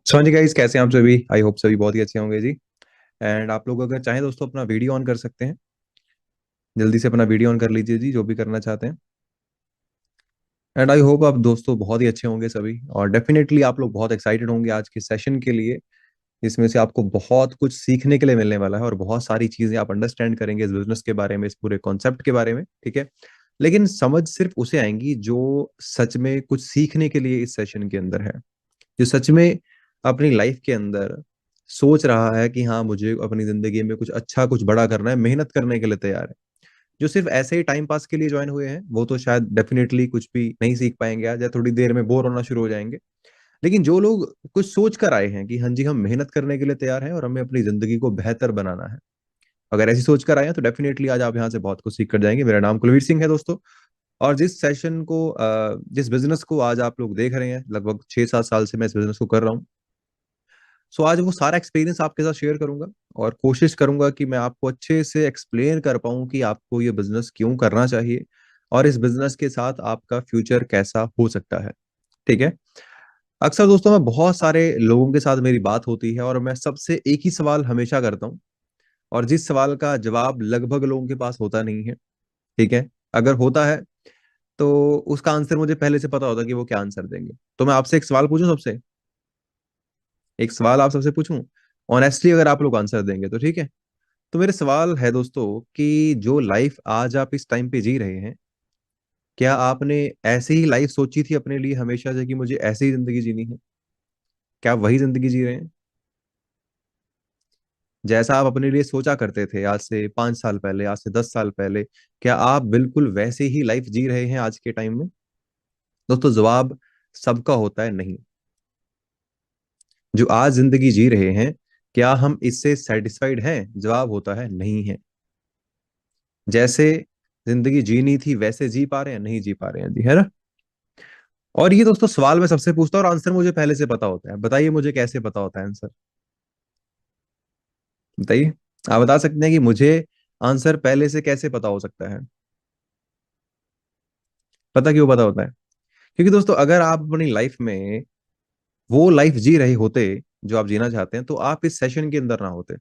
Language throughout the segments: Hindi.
हाँ जी गाइस, कैसे हैं आप सभी? आई होप सभी बहुत ही अच्छे होंगे जी। एंड आप लोग अगर चाहें दोस्तों अपना वीडियो ऑन कर सकते हैं। जल्दी से अपना वीडियो ऑन कर लीजिए जी, जो भी करना चाहते हैं। एंड आई होप आप दोस्तों बहुत ही अच्छे होंगे सभी, और डेफिनेटली आप लोग बहुत एक्साइटेड होंगे आज के सेशन के लिए। इसमें से आपको बहुत कुछ सीखने के लिए मिलने वाला है और बहुत सारी चीजें आप अंडरस्टैंड करेंगे इस बिजनेस के बारे में, इस पूरे कॉन्सेप्ट के बारे में, ठीक है। लेकिन समझ सिर्फ उसे आएंगी जो सच में कुछ सीखने के लिए इस सेशन के अंदर है, जो सच में अपनी लाइफ के अंदर सोच रहा है कि हाँ मुझे अपनी जिंदगी में कुछ अच्छा कुछ बड़ा करना है, मेहनत करने के लिए तैयार है। जो सिर्फ ऐसे ही टाइम पास के लिए ज्वाइन हुए हैं वो तो शायद डेफिनेटली कुछ भी नहीं सीख पाएंगे आज, या थोड़ी देर में बोर होना शुरू हो जाएंगे। लेकिन जो लोग कुछ सोच कर आए हैं कि हाँ जी हम मेहनत करने के लिए तैयार हैं और हमें अपनी जिंदगी को बेहतर बनाना है, अगर ऐसी सोच कर आए हैं तो डेफिनेटली आज आप यहाँ से बहुत कुछ सीख कर जाएंगे। मेरा नाम कुलवीर सिंह है दोस्तों। और जिस सेशन को जिस बिजनेस को आज आप लोग देख रहे हैं, लगभग 6-7 साल से मैं इस बिजनेस को कर रहा हूँ। सो आज वो सारा एक्सपीरियंस आपके साथ शेयर करूंगा और कोशिश करूंगा कि मैं आपको अच्छे से एक्सप्लेन कर पाऊं कि आपको ये बिजनेस क्यों करना चाहिए और इस बिजनेस के साथ आपका फ्यूचर कैसा हो सकता है, ठीक है। अक्सर दोस्तों मैं बहुत सारे लोगों के साथ मेरी बात होती है और मैं सबसे एक ही सवाल हमेशा करता हूँ, और जिस सवाल का जवाब लगभग लोगों के पास होता नहीं है, ठीक है। अगर होता है तो उसका आंसर मुझे पहले से पता होता है कि वो क्या आंसर देंगे। तो मैं आपसे एक सवाल पूछूं, सबसे एक सवाल आप सबसे पूछूं, ऑनेस्टली अगर आप लोग आंसर देंगे तो ठीक है। तो मेरे सवाल है दोस्तों कि जो लाइफ आज आप इस टाइम पे जी रहे हैं, क्या आपने ऐसे ही लाइफ सोची थी अपने लिए हमेशा से कि मुझे ऐसे ही जिंदगी जीनी है? क्या आप वही जिंदगी जी रहे हैं जैसा आप अपने लिए सोचा करते थे आज से 5 साल पहले, आज से 10 साल पहले? क्या आप बिल्कुल वैसे ही लाइफ जी रहे हैं आज के टाइम में? दोस्तों जवाब सबका होता है नहीं। जो आज जिंदगी जी रहे हैं, क्या हम इससे सेटिस्फाइड हैं? जवाब होता है नहीं है। जैसे जिंदगी जीनी थी वैसे जी पा रहे हैं? नहीं जी पा रहे हैं जी, है ना। और ये दोस्तों सवाल मैं सबसे पूछता हूँ और आंसर मुझे पहले से पता होता है। बताइए मुझे कैसे पता होता है आंसर? बताइए। आप बता सकते हैं कि मुझे आंसर पहले से कैसे पता हो सकता है? पता क्यों पता होता है? क्योंकि दोस्तों अगर आप अपनी लाइफ में वो लाइफ जी रहे होते जो आप जीना चाहते हैं, तो आप इस सेशन के अंदर ना होते,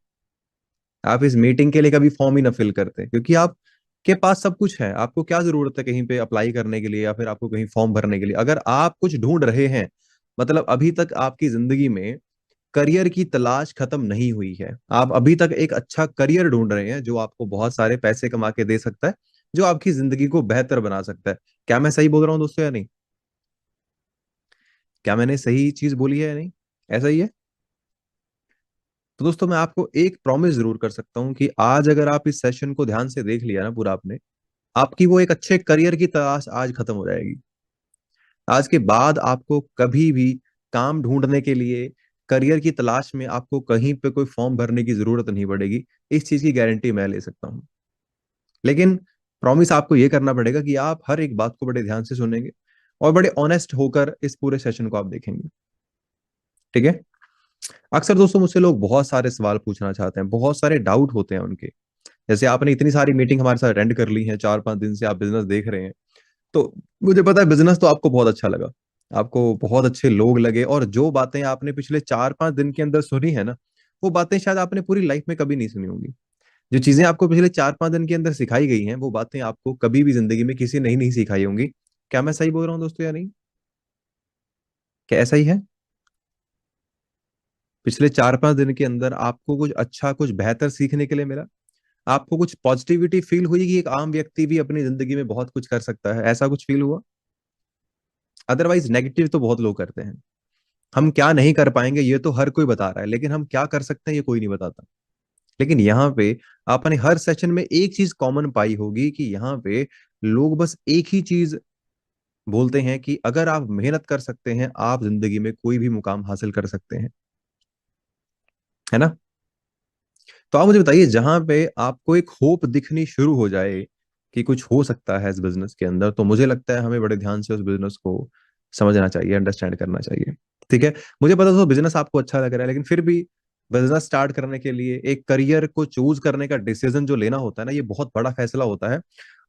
आप इस मीटिंग के लिए कभी फॉर्म ही ना फिल करते, क्योंकि आप के पास सब कुछ है। आपको क्या जरूरत है कहीं पे अप्लाई करने के लिए या फिर आपको कहीं फॉर्म भरने के लिए? अगर आप कुछ ढूंढ रहे हैं, मतलब अभी तक आपकी जिंदगी में करियर की तलाश खत्म नहीं हुई है, आप अभी तक एक अच्छा करियर ढूंढ रहे हैं जो आपको बहुत सारे पैसे कमा के दे सकता है, जो आपकी जिंदगी को बेहतर बना सकता है। क्या मैं सही बोल रहा हूँ दोस्तों या नहीं? क्या मैंने सही चीज बोली है या नहीं? ऐसा ही है। तो दोस्तों मैं आपको एक प्रॉमिस जरूर कर सकता हूँ कि आज अगर आप इस सेशन को ध्यान से देख लिया ना पूरा आपने, आपकी वो एक अच्छे करियर की तलाश आज खत्म हो जाएगी। आज के बाद आपको कभी भी काम ढूंढने के लिए, करियर की तलाश में आपको कहीं पे कोई फॉर्म भरने की जरूरत नहीं पड़ेगी। इस चीज की गारंटी मैं ले सकता हूँ। लेकिन प्रॉमिस आपको ये करना पड़ेगा कि आप हर एक बात को बड़े ध्यान से सुनेंगे और बड़े ऑनेस्ट होकर इस पूरे सेशन को आप देखेंगे, ठीक है। अक्सर दोस्तों मुझसे लोग बहुत सारे सवाल पूछना चाहते हैं, बहुत सारे डाउट होते हैं उनके। जैसे आपने इतनी सारी मीटिंग हमारे साथ अटेंड कर ली है, 4-5 दिन से आप बिजनेस देख रहे हैं, तो मुझे पता है बिजनेस तो आपको बहुत अच्छा लगा, आपको बहुत अच्छे लोग लगे, और जो बातें आपने पिछले 4-5 दिन के अंदर सुनी है ना, वो बातें शायद आपने पूरी लाइफ में कभी नहीं सुनी होंगी। जो चीजें आपको पिछले 4-5 दिन के अंदर सिखाई गई हैं, वो बातें आपको कभी भी जिंदगी में किसी ने नहीं सिखाई होंगी। क्या मैं सही बोल रहा हूँ दोस्तों या नहीं? क्या ऐसा ही है? पिछले 4-5 दिन के अंदर आपको कुछ अच्छा कुछ बेहतर सीखने के लिए मिला? आपको कुछ पॉजिटिविटी फील हुई कि एक आम व्यक्ति भी अपनी जिंदगी में बहुत कुछ कर सकता है? ऐसा कुछ फील हुआ? अदरवाइज नेगेटिव तो बहुत लोग करते हैं। हम क्या नहीं कर पाएंगे ये तो हर कोई बता रहा है, लेकिन हम क्या कर सकते हैं ये कोई नहीं बताता। लेकिन यहाँ पे आपने हर सेशन में एक चीज कॉमन पाई होगी कि यहाँ पे लोग बस एक ही चीज बोलते हैं कि अगर आप मेहनत कर सकते हैं आप जिंदगी में कोई भी मुकाम हासिल कर सकते हैं, है ना। तो आप मुझे बताइए, जहां पे आपको एक होप दिखनी शुरू हो जाए कि कुछ हो सकता है इस बिजनेस के अंदर, तो मुझे लगता है हमें बड़े ध्यान से उस बिजनेस को समझना चाहिए, अंडरस्टैंड करना चाहिए, ठीक है। मुझे पता था बिजनेस आपको अच्छा लग रहा है, लेकिन फिर भी बिजनेस स्टार्ट करने के लिए एक करियर को चूज करने का डिसीजन जो लेना होता है ना, ये बहुत बड़ा फैसला होता है।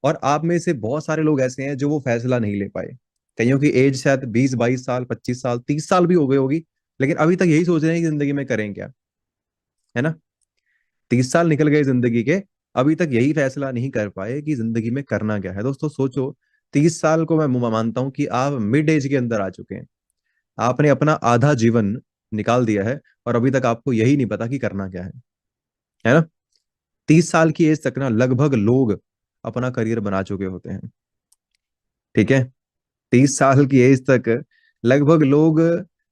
और आप में से बहुत सारे लोग ऐसे हैं जो वो फैसला नहीं ले पाए। कईयों की एज शायद 20-22 साल, 25 साल, 30 साल भी हो गई होगी, लेकिन अभी तक यही सोच रहे हैं कि जिंदगी में करें क्या, है ना। 30 साल निकल गए जिंदगी के, अभी तक यही फैसला नहीं कर पाए कि जिंदगी में करना क्या है। दोस्तों सोचो, 30 साल को मैं मानता हूं कि आप मिड एज के अंदर आ चुके हैं। आपने अपना आधा जीवन निकाल दिया है और अभी तक आपको यही नहीं पता कि करना क्या है ना। 30 साल की एज तक ना लगभग लोग अपना करियर बना चुके होते हैं, ठीक है। 30 साल की एज तक लगभग लोग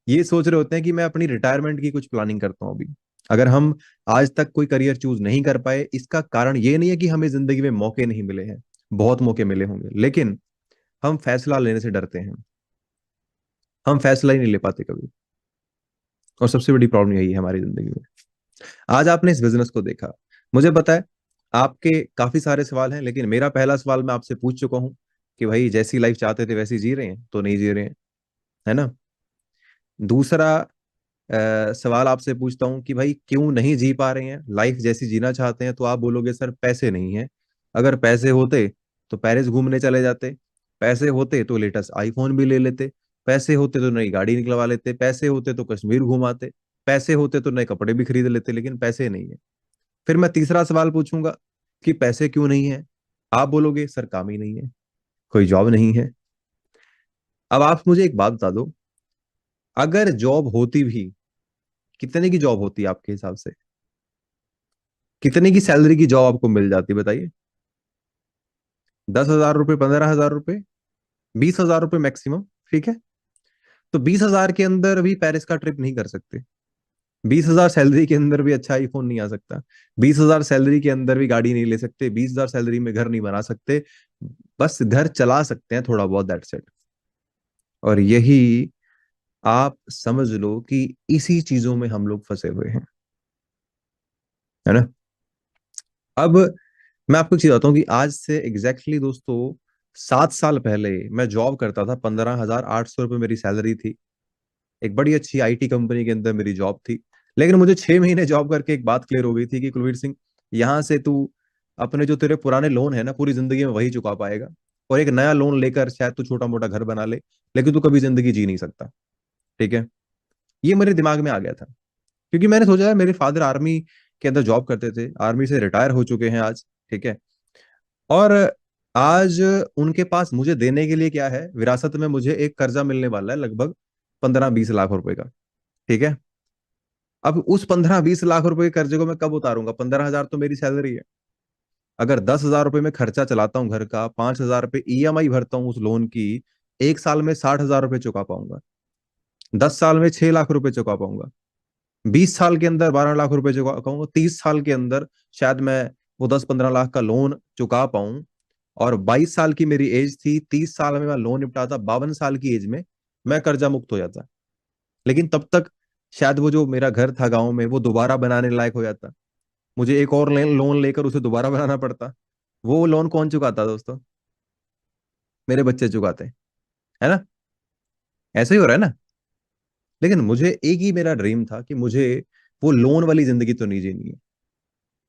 ये सोच रहे होते हैं कि मैं अपनी रिटायरमेंट की कुछ प्लानिंग करता हूँ अभी। अगर हम आज तक कोई करियर चूज नहीं कर पाए, इसका कारण ये नहीं है कि हमें जिंदगी में मौके नहीं मिले हैं, बहुत मौके मिले होंगे, लेकिन हम फैसला लेने से डरते हैं। हम फैसला ही नहीं ले पाते कभी। और सबसे बड़ी प्रॉब्लम यही है हमारी जिंदगी में। आज आपने इस बिजनेस को देखा, मुझे पता है आपके काफी सारे सवाल हैं, लेकिन मेरा पहला सवाल मैं आपसे पूछ चुका हूं कि भाई जैसी लाइफ चाहते थे वैसी जी रहे हैं तो नहीं जी रहे हैं, है ना। दूसरा सवाल आपसे पूछता हूँ कि भाई क्यों नहीं जी पा रहे हैं लाइफ जैसी जीना चाहते हैं, तो आप बोलोगे सर पैसे नहीं है। अगर पैसे होते तो पेरिस घूमने चले जाते, पैसे होते तो लेटेस्ट आईफोन भी ले लेते, पैसे होते तो नई गाड़ी निकलवा लेते, पैसे होते तो कश्मीर घुमाते, पैसे होते तो नए कपड़े भी खरीद लेते, लेकिन पैसे नहीं है। फिर मैं तीसरा सवाल पूछूंगा कि पैसे क्यों नहीं है, आप बोलोगे सर काम ही नहीं है, कोई जॉब नहीं है। अब आप मुझे एक बात बता दो, अगर जॉब होती भी, कितने की जॉब होती है आपके हिसाब से, कितने की सैलरी की जॉब आपको मिल जाती बताइए। 10,000 रुपये, 15,000 रुपये, 20,000 रुपये मैक्सिमम, ठीक है। तो 20,000 के अंदर भी पेरिस का ट्रिप नहीं कर सकते, 20,000 सैलरी के अंदर भी अच्छा आईफोन नहीं आ सकता, 20,000 सैलरी के अंदर भी गाड़ी नहीं ले सकते, 20,000 सैलरी में घर नहीं बना सकते, बस घर चला सकते हैं थोड़ा बहुत, दैट्स इट। और यही आप समझ लो कि इसी चीजों में हम लोग फंसे हुए हैं, है ना। अब मैं आपको एक चीज बताता हूँ कि आज से एग्जैक्टली दोस्तों 7 साल पहले मैं जॉब करता था, 15,800 रुपये मेरी सैलरी थी। एक बड़ी अच्छी आईटी कंपनी के अंदर मेरी जॉब थी। लेकिन मुझे 6 महीने जॉब करके एक बात क्लियर हो गई थी कि कुलवीर सिंह, यहाँ से तू अपने जो तेरे पुराने लोन है ना पूरी जिंदगी में वही चुका पाएगा, और एक नया लोन लेकर शायद तू छोटा मोटा घर बना ले, लेकिन तू कभी जिंदगी जी नहीं सकता, ठीक है। ये मेरे दिमाग में आ गया था, क्योंकि मैंने सोचा है मेरे फादर आर्मी के अंदर जॉब करते थे, आर्मी से रिटायर हो चुके हैं आज, ठीक है। और आज उनके पास मुझे देने के लिए क्या है, विरासत में मुझे एक कर्जा मिलने वाला है लगभग 15-20 लाख रुपए का, ठीक है। अब उस 15-20 लाख रुपए के कर्जे को मैं कब उतारूंगा, 15,000 तो मेरी सैलरी है। अगर 10,000 रुपये में खर्चा चलाता हूँ घर का, 5,000 रुपये ईएमआई भरता हूँ उस लोन की, एक साल में 60,000 रुपये चुका पाऊंगा, 10 साल में 6 लाख रुपए चुका पाऊंगा, 20 साल के अंदर 12 लाख रुपए चुका पाऊंगा, 30 साल के अंदर शायद मैं वो 10-15 लाख का लोन चुका पाऊं। और 22 साल की मेरी एज थी, 30 साल में मैं लोन निपटाता, 52 साल की एज में मैं कर्जा मुक्त हो जाता। लेकिन तब तक शायद वो जो मेरा घर था गाँव में वो दोबारा बनाने लायक हो जाता, मुझे एक और लोन लेकर उसे दोबारा बनाना पड़ता। वो लोन कौन चुकाता दोस्तों, मेरे बच्चे चुकाते, है ना। ऐसा ही हो रहा है ना। लेकिन मुझे एक ही मेरा ड्रीम था कि मुझे वो लोन वाली जिंदगी तो नहीं जीनी है,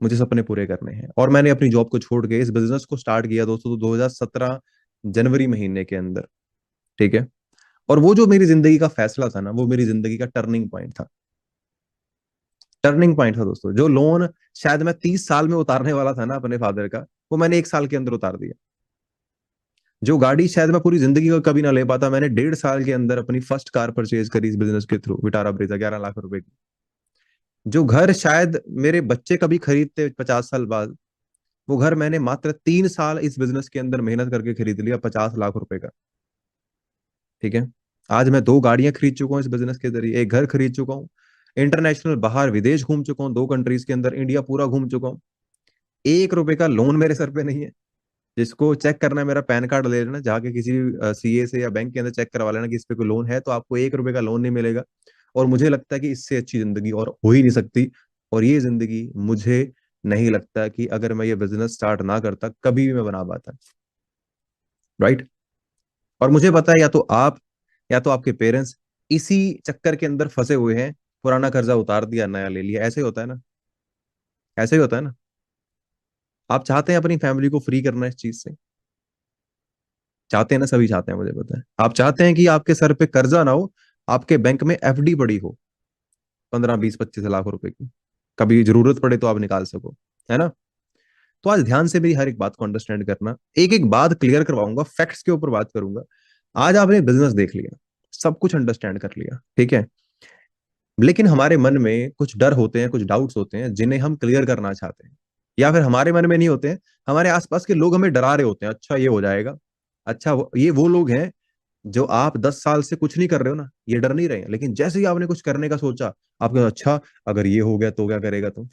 मुझे सपने पूरे करने हैं। और मैंने अपनी जॉब को छोड़ के इस बिजनेस को स्टार्ट किया दोस्तों, तो 2017 जनवरी महीने के अंदर, ठीक है। और वो जो मेरी जिंदगी का फैसला था ना, वो मेरी जिंदगी का टर्निंग पॉइंट था। टर्निंग पॉइंट था दोस्तों, जो लोन शायद मैं 30 साल में उतारने वाला था ना अपने फादर का, वो मैंने एक साल के अंदर उतार दिया। जो गाड़ी शायद मैं पूरी जिंदगी को कभी ना ले पाता, मैंने 1.5 साल के अंदर अपनी फर्स्ट कार परचेज करी इस बिजनेस के थ्रू, विटारा ब्रेजा, 11 लाख रुपए की। जो घर शायद मेरे बच्चे कभी खरीदते 50 साल बाद, वो घर मैंने मात्र 3 साल इस बिजनेस के अंदर मेहनत करके खरीद लिया, 50 लाख रुपए का, ठीक है। आज मैं 2 गाड़ियां खरीद चुका हूँ इस बिजनेस के जरिए, एक घर खरीद चुका हूँ, इंटरनेशनल बाहर विदेश घूम चुका हूँ, 2 कंट्रीज के अंदर, इंडिया पूरा घूम चुका हूँ। 1 रुपए का लोन मेरे सर पे नहीं है। जिसको चेक करना है मेरा पैन कार्ड ले लेना, जाके किसी सीए से या बैंक के अंदर चेक करवा लेना कि इस पे कोई लोन है, तो आपको 1 रुपए का लोन नहीं मिलेगा। और मुझे लगता है कि इससे अच्छी जिंदगी और हो ही नहीं सकती। और ये जिंदगी मुझे नहीं लगता कि अगर मैं ये बिजनेस स्टार्ट ना करता कभी भी मैं बना पाता, राइट। और मुझे पता है, या तो आपके पेरेंट्स इसी चक्कर के अंदर फंसे हुए हैं, पुराना कर्जा उतार दिया नया ले लिया, ऐसे ही होता है ना, ऐसे ही होता है ना। आप चाहते हैं अपनी फैमिली को फ्री करना इस चीज से, चाहते हैं ना, सभी चाहते हैं, मुझे पता है। आप चाहते हैं कि आपके सर पे कर्जा ना हो, आपके बैंक में एफडी पड़ी हो, 15 20 25 लाख रुपए की, कभी जरूरत पड़े तो आप निकाल सको, है ना। तो आज ध्यान से मेरी हर एक बात को अंडरस्टैंड करना, एक एक बात क्लियर करवाऊंगा, फैक्ट्स के ऊपर बात करूंगा। आज आपने बिजनेस देख लिया, सब कुछ अंडरस्टैंड कर लिया, ठीक है, लेकिन हमारे मन में कुछ डर होते हैं, कुछ डाउट्स होते हैं जिन्हें हम क्लियर करना चाहते हैं, या फिर हमारे मन में नहीं होते हैं, हमारे आसपास के लोग हमें डरा रहे होते हैं, अच्छा ये हो जाएगा। अच्छा ये वो लोग हैं जो आप 10 साल से कुछ नहीं कर रहे हो ना, ये डर नहीं रहे हैं, लेकिन जैसे ही आपने कुछ करने का सोचा, आपको अच्छा अगर ये हो गया तो क्या करेगा तुम,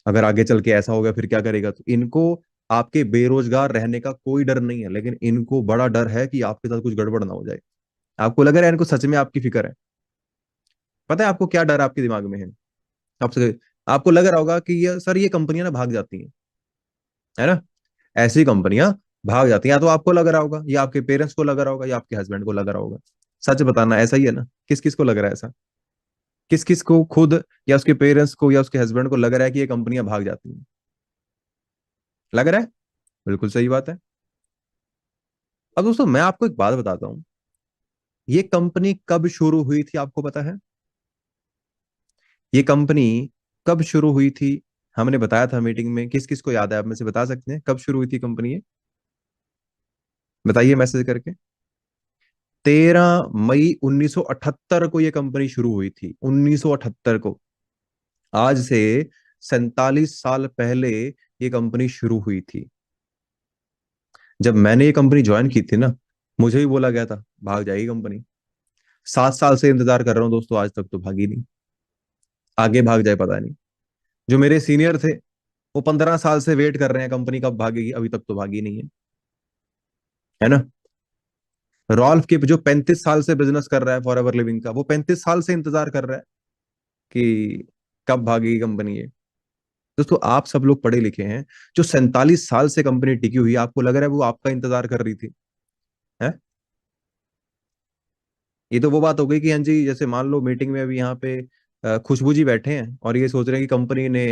अगर आगे चल के ऐसा हो गया फिर क्या करेगा, तो इनको आपके बेरोजगार रहने का कोई डर नहीं है, लेकिन इनको बड़ा डर है कि आपके साथ कुछ गड़बड़ ना हो जाए। आपको लग रहा है इनको सच में आपकी फिक्र है? पता है आपको क्या डर आपके दिमाग में है? आपसे आपको लग रहा होगा कि ये सर ये कंपनियां ना भाग जाती हैं, है ना, ऐसी कंपनियां भाग जाती हैं, या तो आपको लग रहा होगा, या आपके पेरेंट्स को लग रहा होगा, या आपके हस्बैंड को लग रहा होगा। सच बताना, ऐसा ही है ना? किस किस को लग रहा है ऐसा? किस किस को खुद या उसके पेरेंट्स को या उसके हस्बैंड को लग रहा है कि ये कंपनियां भाग जाती हैं? लग रहा है? बिल्कुल सही बात है। अब दोस्तों मैं आपको एक बात बताता हूँ, ये कंपनी कब शुरू हुई थी आपको पता है? ये कंपनी कब शुरू हुई थी? हमने बताया था मीटिंग में, किस किस को याद है, आप में से बता सकते हैं कब शुरू हुई थी कंपनी ये? बताइए मैसेज करके। 13 मई 1978 को ये कंपनी शुरू हुई थी, 1978 को। आज से 47 साल पहले ये कंपनी शुरू हुई थी। जब मैंने ये कंपनी ज्वाइन की थी ना, मुझे भी बोला गया था भाग जाएगी कंपनी। 7 साल से इंतजार कर रहा हूँ दोस्तों, आज तक तो भागी नहीं। आगे भाग जाए पता नहीं। जो मेरे सीनियर थे वो 15 साल से वेट कर रहे हैं कंपनी कब भागेगी, अभी तक तो भागी नहीं है ना। रॉल्फ के जो 35 साल से बिजनेस कर रहा है फॉर एवर लिविंग का, वो 35 साल से इंतजार कर रहा है कि कब भागेगी कंपनी ये। दोस्तों आप सब लोग पढ़े लिखे हैं, जो 47 साल से कंपनी टिकी हुई है, आपको लग रहा है वो आपका इंतजार कर रही थी? है? ये तो वो बात हो गई कि हाँ जी, जैसे मान लो मीटिंग में अभी यहाँ पे खुशबू जी बैठे हैं और ये सोच रहे हैं कि कंपनी ने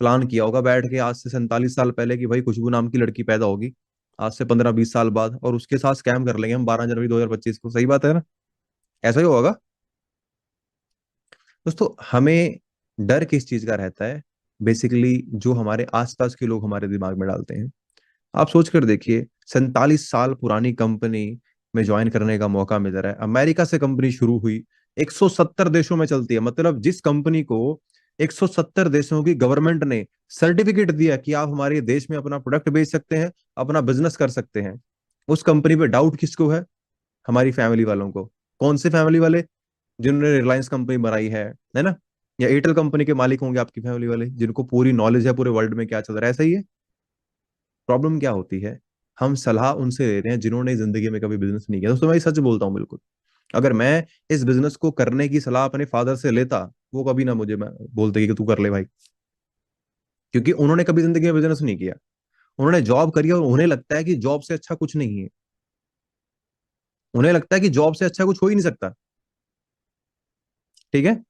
प्लान किया होगा बैठ के आज से 47 साल पहले कि भाई खुशबू नाम की लड़की पैदा होगी आज से 15 20 साल बाद, और उसके साथ स्कैम कर लेंगे हम 12 जनवरी 2025 को। सही बात है ना? ऐसा ही होगा। दोस्तों हमें डर किस चीज का रहता है? बेसिकली जो हमारे आसपास के लोग हमारे दिमाग में डालते हैं। आप सोच कर देखिए, 47 साल पुरानी कंपनी में ज्वाइन करने का मौका मिल रहा है, अमेरिका से कंपनी शुरू हुई, 170 देशों में चलती है, मतलब जिस कंपनी को 170 देशों की गवर्नमेंट ने सर्टिफिकेट दिया कि आप हमारे देश में अपना प्रोडक्ट बेच सकते हैं, अपना बिजनेस कर सकते हैं, उस कंपनी पे डाउट किसको है? हमारी फैमिली वालों को। कौन से फैमिली वाले? जिन्होंने रिलायंस कंपनी बनाई है ना, या एयरटेल कंपनी के मालिक होंगे आपकी फैमिली वाले, जिनको पूरी नॉलेज है पूरे वर्ल्ड में क्या चल रहा है। ऐसा ही है। प्रॉब्लम क्या होती है, हम सलाह उनसे ले रहे हैं जिन्होंने जिंदगी में कभी बिजनेस नहीं किया। दोस्तों मैं ये सच बोलता हूँ बिल्कुल, अगर मैं इस बिजनेस को करने की सलाह अपने फादर से लेता, वो कभी ना मुझे मैं बोलते कि तू कर ले भाई, क्योंकि उन्होंने कभी जिंदगी में बिजनेस नहीं किया। उन्होंने जॉब करी और उन्हें लगता है कि जॉब से अच्छा कुछ नहीं है, उन्हें लगता है कि जॉब से अच्छा कुछ हो ही नहीं सकता, ठीक है।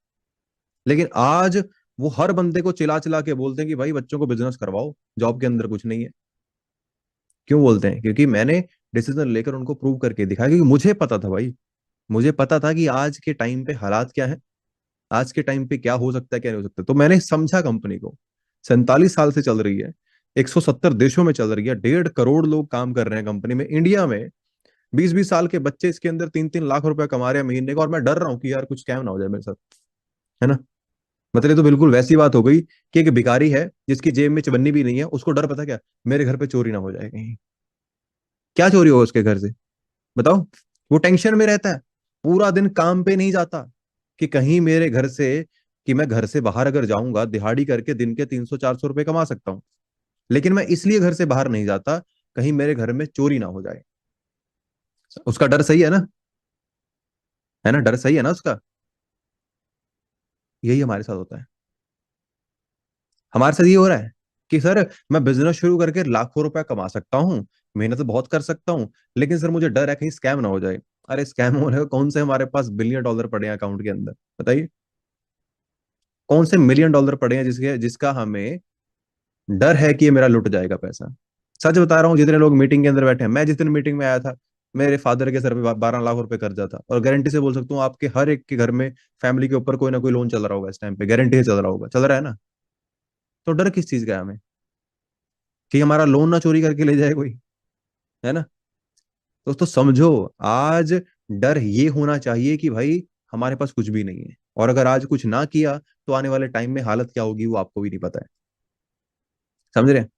लेकिन आज वो हर बंदे को चिल्ला चिल्ला के बोलते हैं कि भाई बच्चों को बिजनेस करवाओ, जॉब के अंदर कुछ नहीं है। क्यों बोलते हैं? क्योंकि मैंने डिसीजन लेकर उनको प्रूव करके दिखाया, क्योंकि मुझे पता था भाई, मुझे पता था कि आज के टाइम पे हालात क्या है, आज के टाइम पे क्या हो सकता है क्या नहीं हो सकता। तो मैंने समझा कंपनी को, 47 साल से चल रही है, 170 देशों में चल रही है, 1.5 करोड़ लोग काम कर रहे हैं कंपनी में, इंडिया में 20 20 साल के बच्चे इसके अंदर 3 3 लाख रुपए कमा रहे हैं महीने का, और मैं डर रहा हूँ कि यार कुछ स्कैम ना हो जाए मेरे साथ, है ना। मतलब ये तो बिल्कुल वैसी बात हो गई कि एक भिखारी है जिसकी जेब में चवन्नी भी नहीं है, उसको डर पता क्या, मेरे घर पे चोरी ना हो जाए कहीं। क्या चोरी होगा उसके घर से? बताओ। वो टेंशन में रहता है, पूरा दिन काम पे नहीं जाता कि कहीं मेरे घर से, कि मैं घर से बाहर अगर जाऊंगा दिहाड़ी करके दिन के 300 400 रुपए कमा सकता हूँ, लेकिन मैं इसलिए घर से बाहर नहीं जाता कहीं मेरे घर में चोरी ना हो जाए। उसका डर सही है ना? है ना, डर सही है ना उसका? यही हमारे साथ होता है। हमारे साथ ये हो रहा है कि सर मैं बिजनेस शुरू करके लाखों रुपया कमा सकता हूँ, मेहनत तो बहुत कर सकता हूँ, लेकिन सर मुझे डर है कहीं स्कैम ना हो जाए। अरे स्कैम होने को कौन से हमारे पास $1 बिलियन पड़े हैं अकाउंट के अंदर, बताइए। कौन से $1 मिलियन पड़े हैं जिसके जिसका हमें डर है कि ये मेरा लुट जाएगा पैसा? सच बता रहा हूँ, जितने लोग मीटिंग के अंदर बैठे हैं, मैं जिस दिन मीटिंग में आया था, मेरे फादर के सर पे 12 लाख रुपए कर्जा था, और गारंटी से बोल सकता हूँ आपके हर एक के घर में, फैमिली के ऊपर कोई ना कोई लोन चल रहा होगा इस टाइम पे, गारंटी से चल रहा होगा, चल रहा है ना। तो डर किस चीज का है हमें, कि हमारा लोन ना चोरी करके ले जाए कोई, है ना। दोस्तों समझो, आज डर ये होना चाहिए कि भाई हमारे पास कुछ भी नहीं है, और अगर आज कुछ ना किया तो आने वाले टाइम में हालत क्या होगी वो आपको भी नहीं पता है। समझ रहे हैं।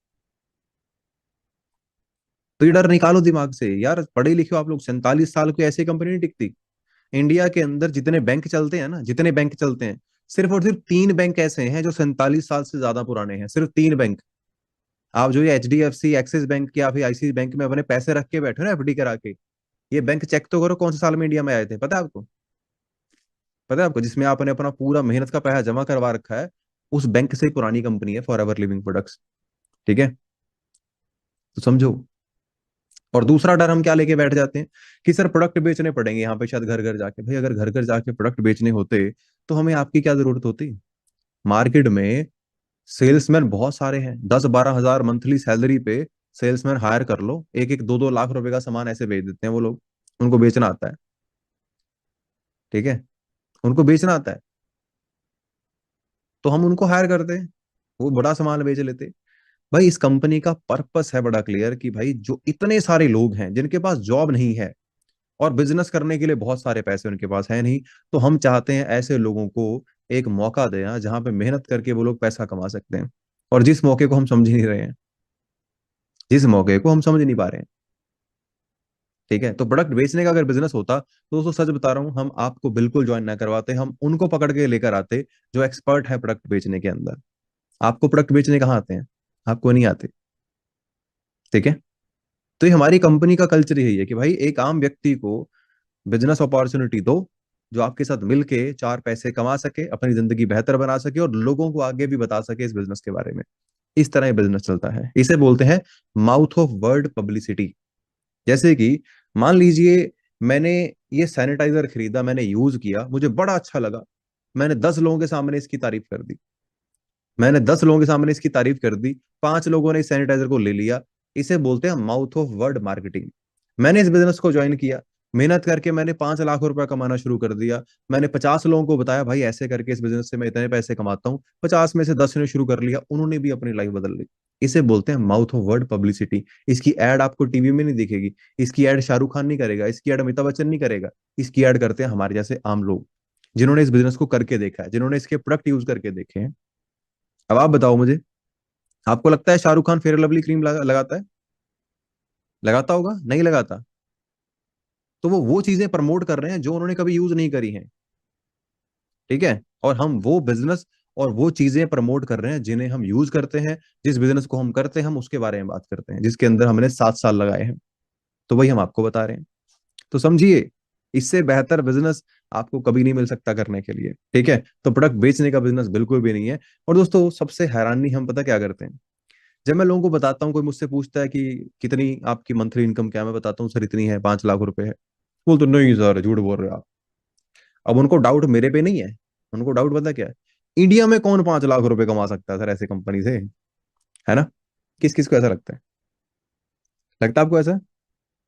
तो ये डर निकालो दिमाग से यार, पढ़े लिखे हो आप लोग, 47 साल की ऐसी कंपनी नहीं टिकती। इंडिया के अंदर जितने बैंक चलते हैं ना, जितने बैंक चलते हैं, सिर्फ और सिर्फ 3 बैंक ऐसे हैं जो 47 साल से ज्यादा पुराने हैं, सिर्फ 3 बैंक। आप जो ये HDFC, एक्सिस बैंक या फिर ICICI बैंक में अपने पैसे रख के बैठे हो ना, FD करा के, ये बैंक चेक तो करो कौन से साल में इंडिया में आए थे, पता है आपको। पता है आपको, जिसमें आपने अपना पूरा मेहनत का पैसा जमा करवा रखा है, उस बैंक से ही पुरानी कंपनी है फॉर एवर लिविंग प्रोडक्ट्स। ठीक है। तो समझो। और दूसरा डर हम क्या लेके बैठ जाते हैं, कि सर प्रोडक्ट बेचने पड़ेंगे यहाँ पे शायद घर घर जाके। भाई अगर घर घर जाके प्रोडक्ट बेचने होते तो हमें आपकी क्या जरूरत होती। मार्केट में सेल्समैन बहुत सारे हैं, 10-12 हजार मंथली सैलरी पे सेल्समैन हायर कर लो, एक एक 2-2 लाख रुपए का सामान ऐसे बेच देते हैं वो लोग। उनको बेचना आता है। ठीक है। उनको बेचना आता है, तो हम उनको हायर करते हैं, वो बड़ा सामान बेच लेते। भाई इस कंपनी का पर्पस है बड़ा क्लियर, कि भाई जो इतने सारे लोग हैं जिनके पास जॉब नहीं है, और बिजनेस करने के लिए बहुत सारे पैसे उनके पास है नहीं, तो हम चाहते हैं ऐसे लोगों को एक मौका दें जहां पे मेहनत करके वो लोग पैसा कमा सकते हैं। और जिस मौके को हम समझ ही नहीं रहे हैं, जिस मौके को हम समझ नहीं पा रहे हैं। ठीक है। तो प्रोडक्ट बेचने का अगर बिजनेस होता तो दोस्तों सच बता रहा हूं, हम आपको बिल्कुल ज्वाइन ना करवाते, हम उनको पकड़ के लेकर आते जो एक्सपर्ट है प्रोडक्ट बेचने के अंदर। आपको प्रोडक्ट बेचने कहाँ आते हैं, आपको नहीं आते। ठीक है। तो ये हमारी कंपनी का कल्चर यही है कि भाई एक आम व्यक्ति को बिजनेस अपॉर्चुनिटी दो, जो आपके साथ मिलके 4 पैसे कमा सके, अपनी जिंदगी बेहतर बना सके, और लोगों को आगे भी बता सके इस बिजनेस के बारे में। इस तरह ये बिजनेस चलता है, इसे बोलते हैं माउथ ऑफ वर्ड पब्लिसिटी। जैसे कि मान लीजिए, मैंने ये सैनिटाइजर खरीदा, मैंने यूज किया, मुझे बड़ा अच्छा लगा, मैंने 10 लोगों के सामने इसकी तारीफ कर दी, मैंने 10 लोगों के सामने इसकी तारीफ कर दी, 5 लोगों ने इस सैनिटाइजर को ले लिया। इसे बोलते हैं माउथ ऑफ वर्ड मार्केटिंग। मैंने इस बिजनेस को ज्वाइन किया, मेहनत करके मैंने 5 लाख रुपया कमाना शुरू कर दिया। मैंने 50 लोगों को बताया भाई ऐसे करके इस बिजनेस से मैं इतने पैसे कमाता हूँ, 50 में से 10 ने शुरू कर लिया, उन्होंने भी अपनी लाइफ बदल ली। इसे बोलते हैं माउथ ऑफ वर्ड पब्लिसिटी। इसकी एड आपको टीवी में नहीं दिखेगी, इसकी एड शाहरुख खान नहीं करेगा, इसकी एड अमिताभ बच्चन नहीं करेगा, इसकी एड करते हैं हमारे जैसे आम लोग, जिन्होंने इस बिजनेस को करके देखा है, जिन्होंने इसके प्रोडक्ट यूज करके देखे हैं। अब आप बताओ मुझे, आपको लगता है Shahrukh Khan fair lovely cream लगाता है? लगाता होगा? नहीं लगाता। तो वो चीजें प्रमोट कर रहे हैं जो उन्होंने कभी यूज नहीं करी हैं। ठीक है। और हम वो बिजनेस और वो चीजें प्रमोट कर रहे हैं जिन्हें हम यूज करते हैं। जिस बिजनेस को हम करते हैं हम उसके बारे में बात करते हैं, जिसके अंदर हमने 7 साल लगाए हैं। तो वही हम आपको बता रहे हैं। तो समझिए, इससे बेहतर बिजनेस आपको कभी नहीं मिल सकता करने के लिए। ठीक है। तो प्रोडक्ट बेचने का बिजनेस बिल्कुल भी नहीं है। और दोस्तों सबसे हैरानी हम पता क्या करते हैं, जब मैं लोगों को बताता हूँ, कोई मुझसे पूछता है कि कितनी आपकी मंथली इनकम क्या है, मैं बताता हूँ सर इतनी है, 5 लाख रुपए है। बोलते नहीं सर झूठ बोल रहे हो आप। अब उनको डाउट मेरे पे नहीं है, उनको डाउट पता क्या है, इंडिया में कौन 5 लाख रुपए कमा सकता है सर ऐसे कंपनी से, है ना। किस किस को ऐसा लगता है? लगता है आपको ऐसा?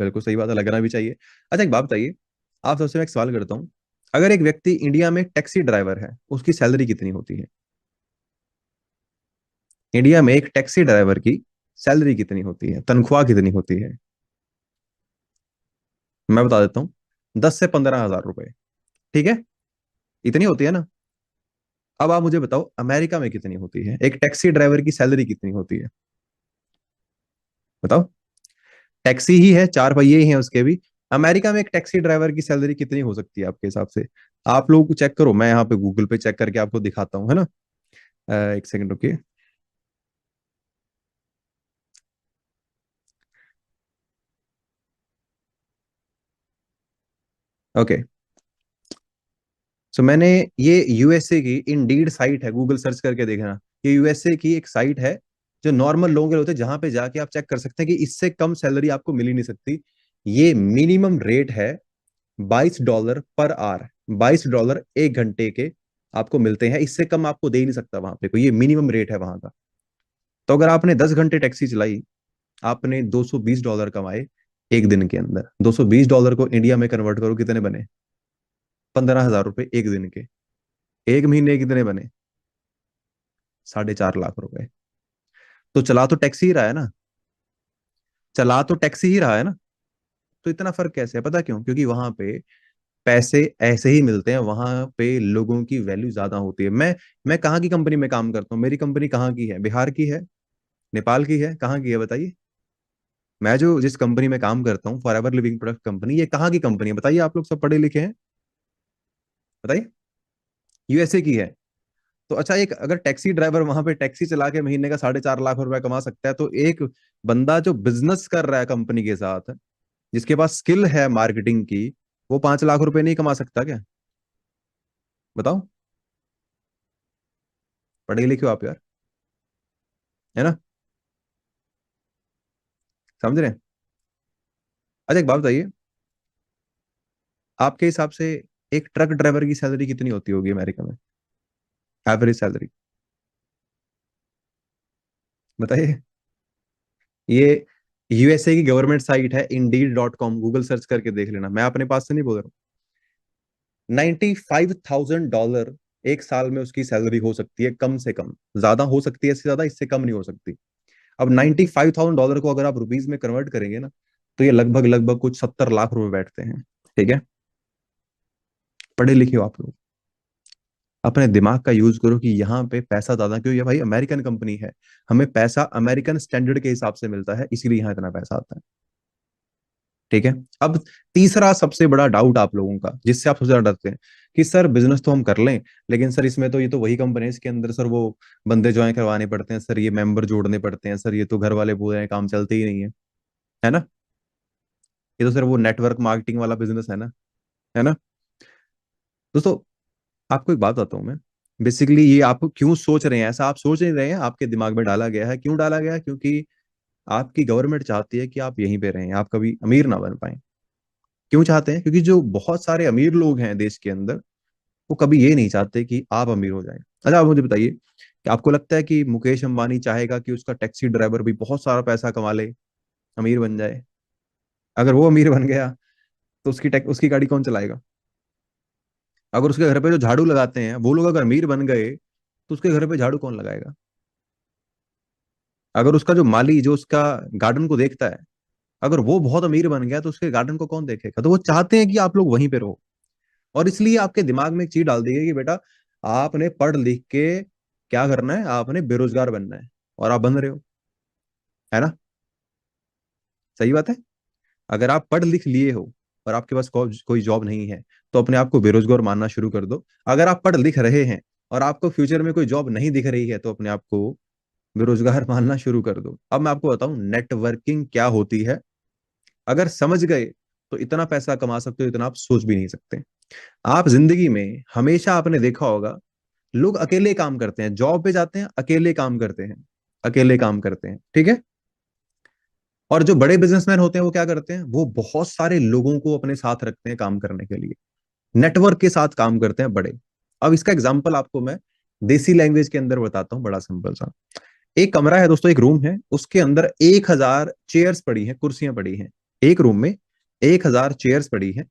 बिल्कुल सही बात है, लगना भी चाहिए। अच्छा एक बात बताइए, आप सबसे मैं एक सवाल करता हूँ, अगर एक व्यक्ति इंडिया में टैक्सी ड्राइवर है, उसकी सैलरी कितनी होती है? इंडिया में एक टैक्सी ड्राइवर की सैलरी कितनी होती है, तनख्वाह कितनी होती है? मैं बता देता हूँ, 10 से 15 हजार रुपए। ठीक है। इतनी होती है ना। अब आप मुझे बताओ अमेरिका में कितनी होती है, एक टैक्सी ड्राइवर की सैलरी कितनी होती है? बताओ। टैक्सी ही है, 4 पहिए ही हैं उसके भी। अमेरिका में एक टैक्सी ड्राइवर की सैलरी कितनी हो सकती है आपके हिसाब से? आप लोग चेक करो, मैं यहाँ पे गूगल पे चेक करके आपको दिखाता हूँ, है ना। एक सेकंड रुकिए। ओके। सो मैंने ये यूएसए की इंडीड साइट है, गूगल सर्च करके देखना। ये यूएसए की एक साइट है जो नॉर्मल लोगों के लिए होते हैं, जहां पे जाके आप चेक कर सकते हैं कि इससे कम सैलरी आपको मिल ही नहीं सकती। ये मिनिमम रेट है $22 पर आवर, $22 1 घंटे के आपको मिलते हैं, इससे कम आपको दे ही नहीं सकता वहां पे कोई, ये मिनिमम रेट है वहां का। तो अगर आपने 10 घंटे टैक्सी चलाई, आपने $220 कमाए, एक दिन के अंदर $220 को इंडिया में कन्वर्ट करो, कितने बने? 15,000 रुपए एक दिन के। एक महीने कितने बने? 4.5 लाख रुपए। तो चला तो टैक्सी ही रहा है ना, चला तो टैक्सी ही रहा है ना। तो इतना फर्क कैसे है? पता क्यों? क्योंकि वहां पे पैसे ऐसे ही मिलते हैं, वहां पे लोगों की वैल्यू ज्यादा होती है। मैं कहाँ की कंपनी में काम करता हूँ? मेरी कंपनी कहाँ की है? बिहार की है? नेपाल की है? कहाँ की है बताइए? मैं जो जिस कंपनी में काम करता हूँ, for ever living product company, ये कहाँ की कंपनी है बताइए? आप लोग सब पढ़े लिखे हैं, बताइए। यूएसए की है। तो अच्छा, एक अगर टैक्सी ड्राइवर वहां पे टैक्सी चला के महीने का 4.5 लाख रुपए कमा सकता है, तो एक बंदा जो बिजनेस कर रहा है कंपनी के साथ, जिसके पास स्किल है मार्केटिंग की, वो 5 लाख रुपए नहीं कमा सकता क्या? बताओ। पढ़े लिखे हो आप यार, है ना? समझ रहे हैं? अच्छा एक बात बताइए, आपके हिसाब से एक ट्रक ड्राइवर की सैलरी कितनी होती होगी अमेरिका में? एवरेज सैलरी बताइए। ये यूएसए की गवर्नमेंट साइट है Indeed.com, गूगल सर्च करके देख लेना, मैं अपने पास से नहीं बोल रहा हूँ। $95,000 एक साल में उसकी सैलरी हो सकती है, कम से कम। ज्यादा हो सकती है, इससे ज्यादा, इससे कम नहीं हो सकती। अब $95,000 को अगर आप रुपीज में कन्वर्ट करेंगे ना, तो ये लगभग लगभग कुछ 70 लाख रुपए बैठते हैं। ठीक है? पढ़े लिखे हो आप लोग, अपने दिमाग का यूज करो कि यहाँ पे पैसा ज्यादा क्यों? ये भाई अमेरिकन कंपनी है, हमें पैसा अमेरिकन स्टैंडर्ड के हिसाब से मिलता है, इसीलिए यहाँ इतना पैसा आता है। ठीक है? अब तीसरा सबसे बड़ा डाउट आप लोगों का, जिससे आप सबसे ज्यादा डरते हैं, कि सर बिजनेस तो हम कर लें, लेकिन सर इसमें तो, ये तो वही कंपनी है, इसके अंदर सर वो बंदे ज्वाइन करवाने पड़ते हैं सर, ये मेंबर जोड़ने पड़ते हैं सर, ये तो घर वाले बोल रहे हैं काम चलते ही नहीं है, है ना? ये तो सर वो नेटवर्क मार्केटिंग वाला बिजनेस है ना? दोस्तों, आपको एक बात बताता हूँ मैं। बेसिकली ये आप क्यों सोच रहे हैं ऐसा? आप सोच नहीं रहे हैं, आपके दिमाग में डाला गया है। क्यों डाला गया है? क्योंकि आपकी गवर्नमेंट चाहती है कि आप यहीं पे रहें, आप कभी अमीर ना बन पाए। क्यों चाहते हैं? क्योंकि जो बहुत सारे अमीर लोग हैं देश के अंदर, वो कभी ये नहीं चाहते कि आप अमीर हो जाएं। अच्छा आप मुझे बताइए कि आपको लगता है कि मुकेश अंबानी चाहेगा कि उसका टैक्सी ड्राइवर भी बहुत सारा पैसा कमा ले, अमीर बन जाए? अगर वो अमीर बन गया, तो उसकी गाड़ी कौन चलाएगा? अगर उसके घर पे जो झाड़ू लगाते हैं वो लोग अगर अमीर बन गए, तो उसके घर पे झाड़ू कौन लगाएगा? अगर उसका जो माली जो उसका गार्डन को देखता है, अगर वो बहुत अमीर बन गया, तो उसके गार्डन को कौन देखेगा? तो वो चाहते हैं कि आप लोग वहीं पे रहो। और इसलिए आपके दिमाग में एक चीज डाल दी गई कि बेटा, आपने पढ़ लिख के क्या करना है? आपने बेरोजगार बनना है, और आप बन रहे हो, है ना? सही बात है। अगर आप पढ़ लिख लिए हो और आपके पास कोई जॉब नहीं है, तो अपने आप को बेरोजगार मानना शुरू कर दो। अगर आप पढ़ लिख रहे हैं और आपको फ्यूचर में कोई जॉब नहीं दिख रही है, तो अपने आप को बेरोजगार मानना शुरू कर दो। अब मैं आपको बताऊं नेटवर्किंग क्या होती है। अगर समझ गए, तो इतना पैसा कमा सकते हो, इतना आप सोच भी नहीं सकते। आप जिंदगी में हमेशा आपने देखा होगा, लोग अकेले काम करते हैं, जॉब पे जाते हैं, अकेले काम करते हैं, अकेले काम करते हैं। ठीक है? और जो बड़े बिजनेसमैन होते हैं वो क्या करते हैं? वो बहुत सारे लोगों को अपने साथ रखते हैं काम करने के लिए, नेटवर्क के साथ काम करते हैं बड़े। अब इसका एग्जांपल आपको मैं देसी लैंग्वेज के अंदर बताता हूँ, बड़ा सिंपल सा। एक कमरा है दोस्तों, एक रूम है, उसके अंदर 1,000 चेयर्स पड़ी हैं, कुर्सियां पड़ी हैं। एक रूम में 1,000 चेयर्स पड़ी हैं।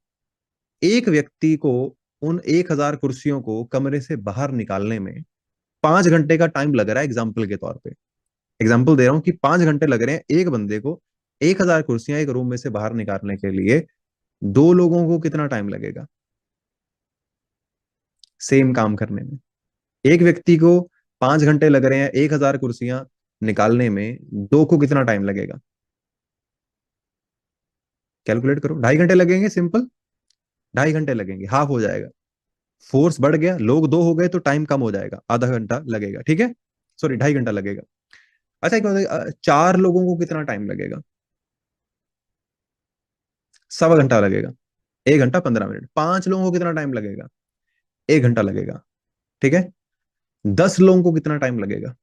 एक व्यक्ति को उन 1,000 कुर्सियों को कमरे से बाहर निकालने में 5 घंटे का टाइम लग रहा है, एग्जाम्पल के तौर पे। एग्जाम्पल दे रहा हूँ कि 5 घंटे लग रहे हैं एक बंदे को 1,000 कुर्सियां एक रूम में से बाहर निकालने के लिए। दो लोगों को कितना टाइम लगेगा सेम काम करने में? एक व्यक्ति को 5 घंटे लग रहे हैं 1,000 कुर्सियां निकालने में, दो को कितना टाइम लगेगा? कैलकुलेट करो। 2.5 घंटे लगेंगे, सिंपल। 2.5 घंटे लगेंगे, हाफ हो जाएगा। फोर्स बढ़ गया, लोग दो हो गए, तो टाइम कम हो जाएगा, आधा घंटा लगेगा। ठीक है? सॉरी, 2.5 घंटा लगेगा। अच्छा एक बात बताइए, चार लोगों को कितना टाइम लगेगा? 1.25 घंटा लगेगा। 1 घंटा 15 मिनट। 5 लोगों को कितना टाइम लगेगा? 1 घंटा लगेगा। ठीक है? 10 लोगों को कितना टाइम लगेगा?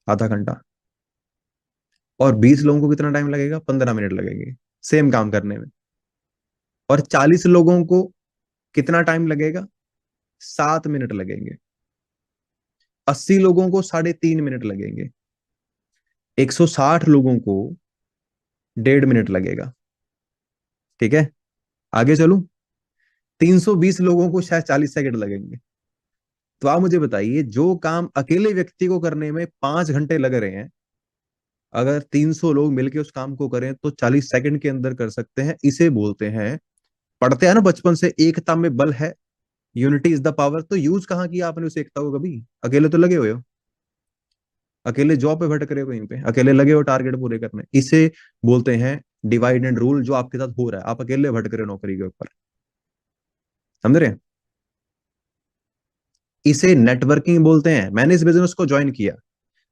आधा घंटा। और 20 लोगों को कितना टाइम लगेगा? 15 मिनट लगेंगे सेम काम करने में। और 40 लोगों को कितना टाइम लगेगा? 7 मिनट लगेंगे। 80 लोगों को 3.5 मिनट लगेंगे। 160 लोगों को 1.5 मिनट लगेगा। ठीक है, आगे चलूं। 320 लोगों को शायद 40 सेकंड लगेंगे। तो आप मुझे बताइए, जो काम अकेले व्यक्ति को करने में 5 घंटे लग रहे हैं, अगर 300 लोग मिलकर उस काम को करें तो 40 सेकंड के अंदर कर सकते हैं। इसे बोलते हैं, पढ़ते हैं ना बचपन से, एकता में बल है, यूनिटी इज द पावर। तो यूज कहाँ किया आपने उस एकता को कभी? अकेले तो लगे हुए हो, अकेले जॉब पे भटक रहे हो, कहीं पे अकेले लगे हो टारगेट पूरे करने। इसे बोलते हैं डिवाइड एंड रूल, जो आपके साथ हो रहा है, आप अकेले भटक रहे हो नौकरी के ऊपर। समझ रहे हैं? इसे नेटवर्किंग बोलते हैं। मैंने इस बिजनेस को ज्वाइन किया,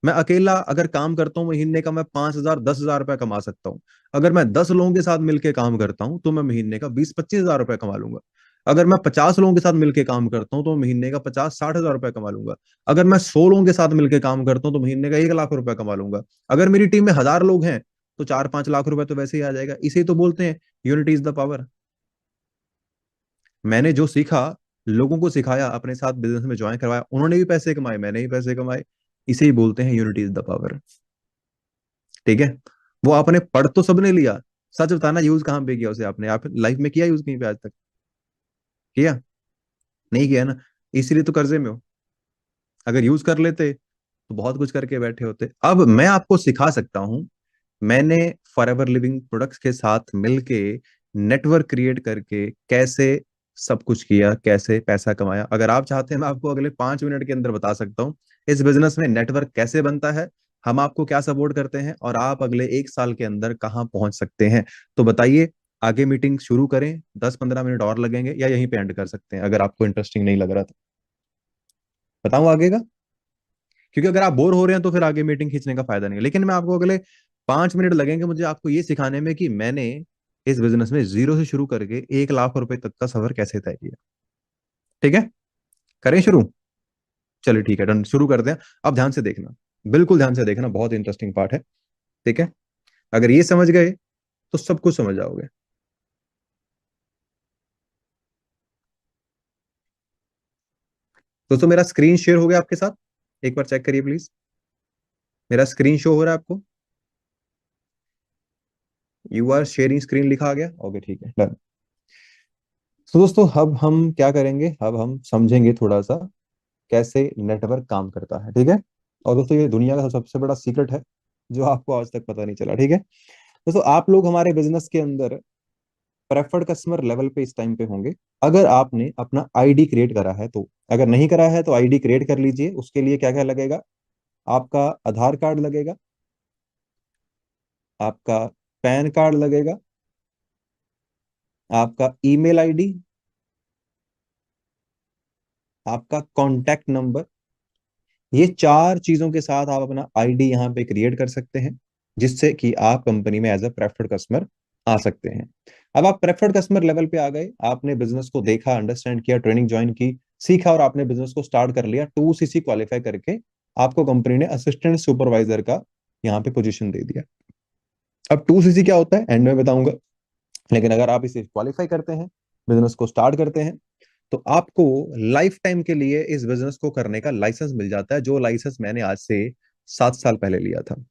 मैं अकेला अगर काम करता हूँ महीने का मैं 5,000 10,000 रुपया कमा सकता हूँ। अगर मैं 10 लोगों के साथ मिलकर काम करता हूँ तो मैं महीने का 20-25 हजार रुपया कमा लूंगा। अगर मैं 50 लोगों के साथ मिलकर काम करता हूँ तो मैं महीने का 50-60 हजार रुपया कमा लूंगा। अगर मैं 100 लोगों के साथ मिलकर काम करता हूँ तो महीने का 1 लाख रुपया कमा लूंगा। अगर मेरी टीम में 1,000 लोग हैं तो 4-5 लाख रुपए तो वैसे ही आ जाएगा। इसे तो बोलते हैं यूनिटी इज द पावर। मैंने जो सीखा, लोगों को सिखाया, अपने साथ बिजनेस में ज्वाइन करवाया, उन्होंने भी पैसे कमाए, मैंने भी पैसे कमाए। इसे ही बोलते हैं यूनिटी इज द पावर। ठीक है। वो आपने पढ़ तो सबने लिया, सच बताना यूज कहाँ पे किया उसे आपने? आप लाइफ में किया यूज कहीं पे आज तक? किया? नहीं किया ना, इसीलिए तो कर्जे में हो। अगर यूज कर लेते तो बहुत कुछ करके बैठे होते। अब मैं आपको सिखा सकता हूं। मैंने फॉरएवर लिविंग प्रोडक्ट्स के साथ मिलके नेटवर्क क्रिएट करके कैसे सब कुछ किया, कैसे पैसा कमाया। अगर आप चाहते हैं मैं आपको अगले 5 मिनट के अंदर बता सकता हूँ इस बिजनेस में नेटवर्क कैसे बनता है, हम आपको क्या सपोर्ट करते हैं, और आप अगले 1 साल के अंदर कहाँ पहुंच सकते हैं। तो बताइए, आगे मीटिंग शुरू करें, 10-15 मिनट और लगेंगे, या यहीं पे एंड कर सकते हैं अगर आपको इंटरेस्टिंग नहीं लग रहा तो? बताऊं आगे का? क्योंकि अगर आप बोर हो रहे हैं तो फिर आगे मीटिंग खींचने का फायदा नहीं है। लेकिन मैं आपको अगले 5 मिनट लगेंगे मुझे आपको ये सिखाने में कि मैंने इस बिजनेस में जीरो से शुरू करके 1 लाख रुपए तक का सफर कैसे तय किया। ठीक है, करें शुरू? चलिए ठीक है, डन, शुरू करते हैं। अब ध्यान से देखना, बिल्कुल ध्यान से देखना, बहुत इंटरेस्टिंग पार्ट है। ठीक है, अगर ये समझ गए तो सब कुछ समझ जाओगे। दोस्तों, मेरा स्क्रीन शेयर हो गया आपके साथ? एक बार चेक करिए प्लीज, मेरा स्क्रीन शो हो रहा है आपको? यू आर शेयरिंग स्क्रीन लिखा आ गया? ओके, ठीक है, डन। तो दोस्तों, अब हम क्या करेंगे, अब हम समझेंगे थोड़ा सा कैसे नेटवर्क काम करता है। ठीक है, और दोस्तों ये दुनिया का सबसे बड़ा सीक्रेट है जो आपको आज तक पता नहीं चला। ठीक है दोस्तों, आप लोग हमारे बिजनेस के अंदर प्रेफर्ड कस्टमर लेवल पे इस टाइम पे होंगे, अगर आपने अपना आईडी क्रिएट करा है तो। अगर नहीं करा है तो आईडी क्रिएट कर लीजिए। उसके लिए क्या क्या लगेगा? आपका आधार कार्ड लगेगा, आपका पैन कार्ड लगेगा, आपका ईमेल आईडी, आपका कॉन्टैक्ट नंबर। ये 4 चीजों के साथ आप अपना आईडी यहाँ पे क्रिएट कर सकते हैं, जिससे कि आप कंपनी में एज अ प्रेफर्ड कस्टमर आ सकते हैं। अब आप प्रेफर्ड कस्टमर लेवल पे आ गए, आपने बिजनेस को देखा, अंडरस्टैंड किया, ट्रेनिंग ज्वाइन की, सीखा, और आपने बिजनेस को स्टार्ट कर लिया, 2CC क्वालिफाई करके आपको कंपनी ने असिस्टेंट सुपरवाइजर का यहाँ पे पोजीशन दे दिया। अब 2CC क्या होता है एंड में बताऊंगा, लेकिन अगर आप इसे क्वालिफाई करते हैं, बिजनेस को स्टार्ट करते हैं, तो आपको लाइफ टाइम के लिए इस बिजनेस को करने का लाइसेंस मिल जाता है, जो लाइसेंस मैंने आज से 7 साल पहले लिया था।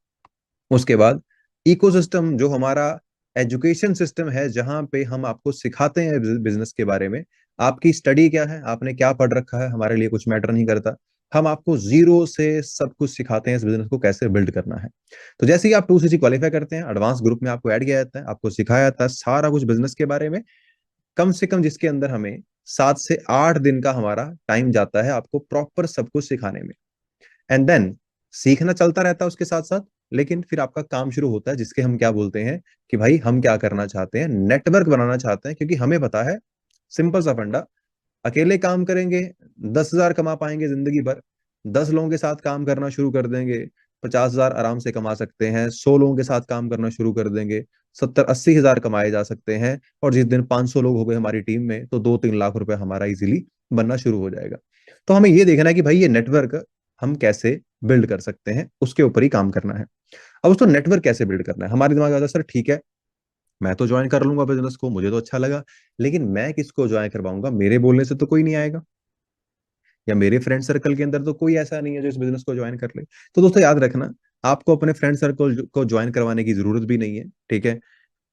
उसके बाद इकोसिस्टम, जो हमारा एजुकेशन सिस्टम है, जहां पे हम आपको सिखाते हैं बिजनेस के बारे में। आपकी स्टडी क्या है, आपने क्या पढ़ रखा है, हमारे लिए कुछ मैटर नहीं करता। हम आपको जीरो से सब कुछ सिखाते हैं इस बिजनेस को कैसे बिल्ड करना है। तो जैसे ही आप 2CC क्वालिफाई करते हैं, एडवांस ग्रुप में आपको ऐड किया जाता है, आपको सिखाया जाता है सारा कुछ बिजनेस के बारे में, कम से कम जिसके अंदर हमें 7 से 8 दिन का हमारा टाइम जाता है आपको प्रॉपर सब कुछ सिखाने में। एंड देन सीखना चलता रहता है उसके साथ साथ। लेकिन फिर आपका काम शुरू होता है, जिसके हम क्या बोलते हैं कि भाई हम क्या करना चाहते हैं, नेटवर्क बनाना चाहते हैं। क्योंकि हमें पता है, सिंपल सा फंडा, अकेले काम करेंगे 10,000 कमा पाएंगे जिंदगी भर, 10 लोगों के साथ काम करना शुरू कर देंगे 50,000 आराम से कमा सकते हैं, 100 लोगों के साथ काम करना शुरू कर देंगे 70-80 हजार कमाए जा सकते हैं, और जिस दिन 500 लोग हो गए हमारी टीम में तो 2-3 लाख रुपए हमारा इजीली बनना शुरू हो जाएगा। तो हमें ये देखना है कि भाई ये नेटवर्क हम कैसे बिल्ड कर सकते हैं, उसके ऊपर ही काम करना है। अब उसको नेटवर्क कैसे बिल्ड करना है, हमारे दिमाग में आता है सर ठीक है, मैं तो ज्वाइन कर लूंगा बिजनेस को, मुझे तो अच्छा लगा, लेकिन मैं किसको ज्वाइन करवाऊंगा, मेरे बोलने से तो कोई नहीं आएगा, या मेरे फ्रेंड सर्कल के अंदर तो कोई ऐसा नहीं है जो इस बिजनेस को ज्वाइन कर ले। तो दोस्तों याद रखना, आपको अपने फ्रेंड सर्कल को ज्वाइन करवाने की जरूरत भी नहीं है। ठीक है,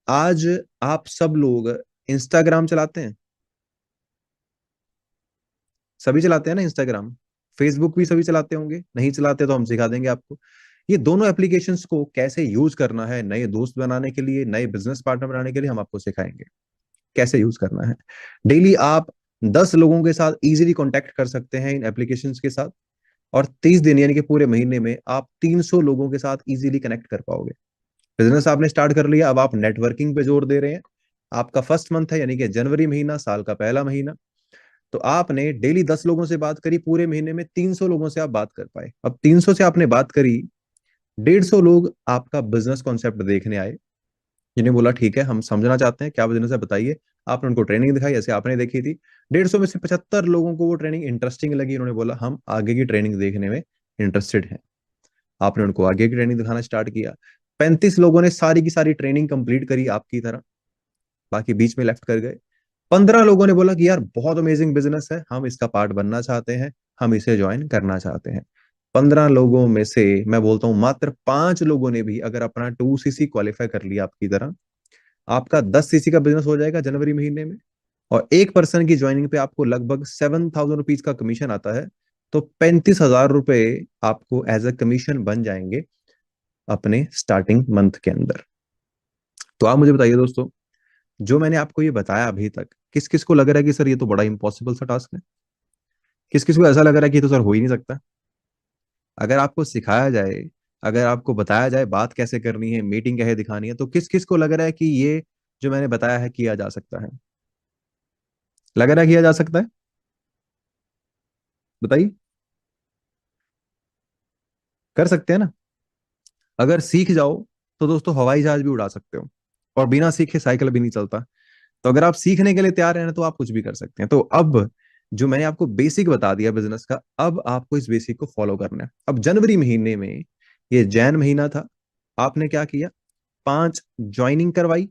आज आप सब लोग इंस्टाग्राम चलाते हैं? सभी चलाते हैं ना इंस्टाग्राम? फेसबुक भी सभी चलाते होंगे, नहीं चलाते तो हम सिखा देंगे आपको। ये दोनों एप्लीकेशंस को कैसे यूज करना है, नए दोस्त बनाने के लिए, नए बिजनेस पार्टनर बनाने के लिए हम आपको सिखाएंगे कैसे यूज करना है। डेली आप 10 लोगों के साथ इजीली कांटेक्ट कर सकते हैं इन एप्लीकेशंस के साथ, और 30 दिन यानी कि पूरे महीने में आप 300 लोगों के साथ इजीली कनेक्ट कर पाओगे। बिजनेस आपने स्टार्ट कर लिया, अब आप नेटवर्किंग पे जोर दे रहे हैं। आपका फर्स्ट मंथ है यानी कि जनवरी महीना, साल का पहला महीना। तो आपने डेली 10 लोगों से बात करी, पूरे महीने में 300 लोगों से आप बात कर पाए। अब 300 से आपने बात करी, 150 लोग आपका बिजनेस कॉन्सेप्ट देखने आए, जिन्हें बोला ठीक है हम समझना चाहते हैं क्या बिजनेस है, बताइए। आपने उनको ट्रेनिंग दिखाई ऐसे आपने देखी थी। 150 में से 75 लोगों को वो ट्रेनिंग इंटरेस्टिंग लगी, उन्होंने बोला हम आगे की ट्रेनिंग देखने में इंटरेस्टेड हैं। आपने उनको आगे की ट्रेनिंग दिखाना स्टार्ट किया। 35 लोगों ने सारी की सारी ट्रेनिंग कंप्लीट करी आपकी तरह, बाकी बीच में लेफ्ट कर गए। 15 लोगों ने बोला कि यार बहुत अमेजिंग बिजनेस है, हम इसका पार्ट बनना चाहते हैं, हम इसे ज्वाइन करना चाहते हैं। 15 लोगों में से मैं बोलता हूं मात्र 5 लोगों ने भी अगर अपना 2 सीसी क्वालिफाई कर लिया आपकी तरह, आपका 10 सीसी का बिजनेस हो जाएगा जनवरी महीने में। और एक पर्सन की ज्वाइनिंग पे आपको लगभग 7,000 रुपीज का कमीशन आता है। तो 35,000 रुपए आपको एज अ कमीशन बन जाएंगे अपने स्टार्टिंग मंथ के अंदर। तो आप मुझे बताइए दोस्तों, जो मैंने आपको ये बताया अभी तक, किस किस को लग रहा है कि सर ये तो बड़ा इंपॉसिबल सा टास्क है? किस किस को ऐसा लग रहा है कि ये तो सर हो ही नहीं सकता? अगर आपको सिखाया जाए, अगर आपको बताया जाए बात कैसे करनी है, मीटिंग कैसे दिखानी है, तो किस किस को लग रहा है कि ये जो मैंने बताया है किया जा सकता है? लग रहा है किया जा सकता है? बताइए। कर सकते हैं ना? अगर सीख जाओ तो दोस्तों हवाई जहाज भी उड़ा सकते हो, और बिना सीखे साइकिल भी नहीं चलता। तो अगर आप सीखने के लिए तैयार हैं तो आप कुछ भी कर सकते हैं। तो अब जो मैंने आपको बेसिक बता दिया बिजनेस का, अब आपको इस बेसिक को फॉलो करना है। अब जनवरी महीने में, ये जैन महीना था, आपने क्या किया? 5 ज्वाइनिंग करवाई,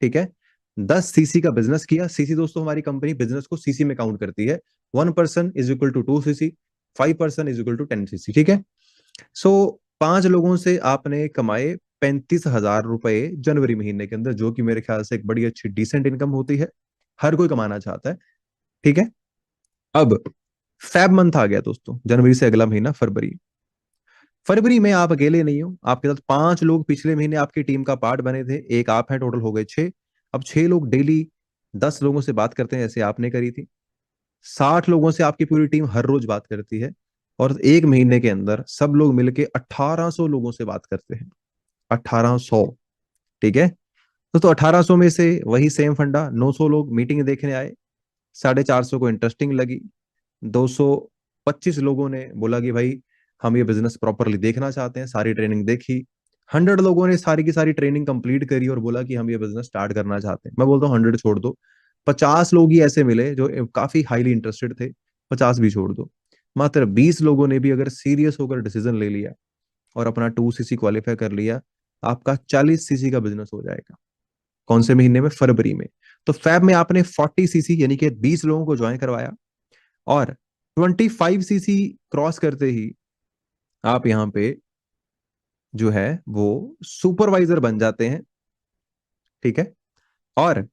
ठीक है। 10 सीसी का बिजनेस किया। सीसी दोस्तों हमारी कंपनी बिजनेस को सीसी में काउंट करती है। 1 person is equal to 2 CC, 5 person is equal to 10 CC, ठीक है। सो 5 लोगों से आपने कमाए 35,000 रुपए जनवरी महीने के अंदर, जो कि मेरे ख्याल से एक बड़ी अच्छी डिसेंट इनकम होती है। हर कोई कमाना चाहता है, ठीक है। अब फेब मंथ आ गया दोस्तों, जनवरी से अगला महीना फरवरी। फरवरी में आप अकेले नहीं हो, आपके साथ 5 लोग पिछले महीने आपकी टीम का पार्ट बने थे, एक आप हैं, टोटल हो गए 6। अब 6 लोग डेली 10 लोगों से बात करते हैं जैसे आपने करी थी। 60 लोगों से आपकी पूरी टीम हर रोज बात करती है। और एक महीने के अंदर सब लोग मिलके 1800 लोगों से बात करते हैं। 1800, ठीक है। तो 1800 में से वही सेम फंडा, 900 लोग मीटिंग देखने आए, 450 को इंटरेस्टिंग लगी। 225 लोगों ने बोला कि भाई हम ये बिजनेस प्रॉपरली देखना चाहते हैं, सारी ट्रेनिंग देखी। 100 लोगों ने सारी की सारी ट्रेनिंग कंप्लीट करी और बोला कि हम ये बिजनेस स्टार्ट करना चाहते हैं। मैं बोलता हूँ 100 छोड़ दो, 50 लोग ही ऐसे मिले जो काफी हाईली इंटरेस्टेड थे, 50 भी छोड़ दो। मात्र 20 लोगों ने भी अगर सीरियस होकर डिसीजन ले लिया और अपना 2 सीसी क्वालिफाई कर लिया, आपका 40 सीसी का बिजनेस हो जाएगा। कौन से महीने में? फरवरी में। तो फैब में आपने 40 सीसी यानी कि 20 लोगों को ज्वाइन करवाया, और 25 सीसी क्रॉस करते ही आप यहाँ पे जो है वो सुपरवाइजर बन जाते हैं, ठीक है। और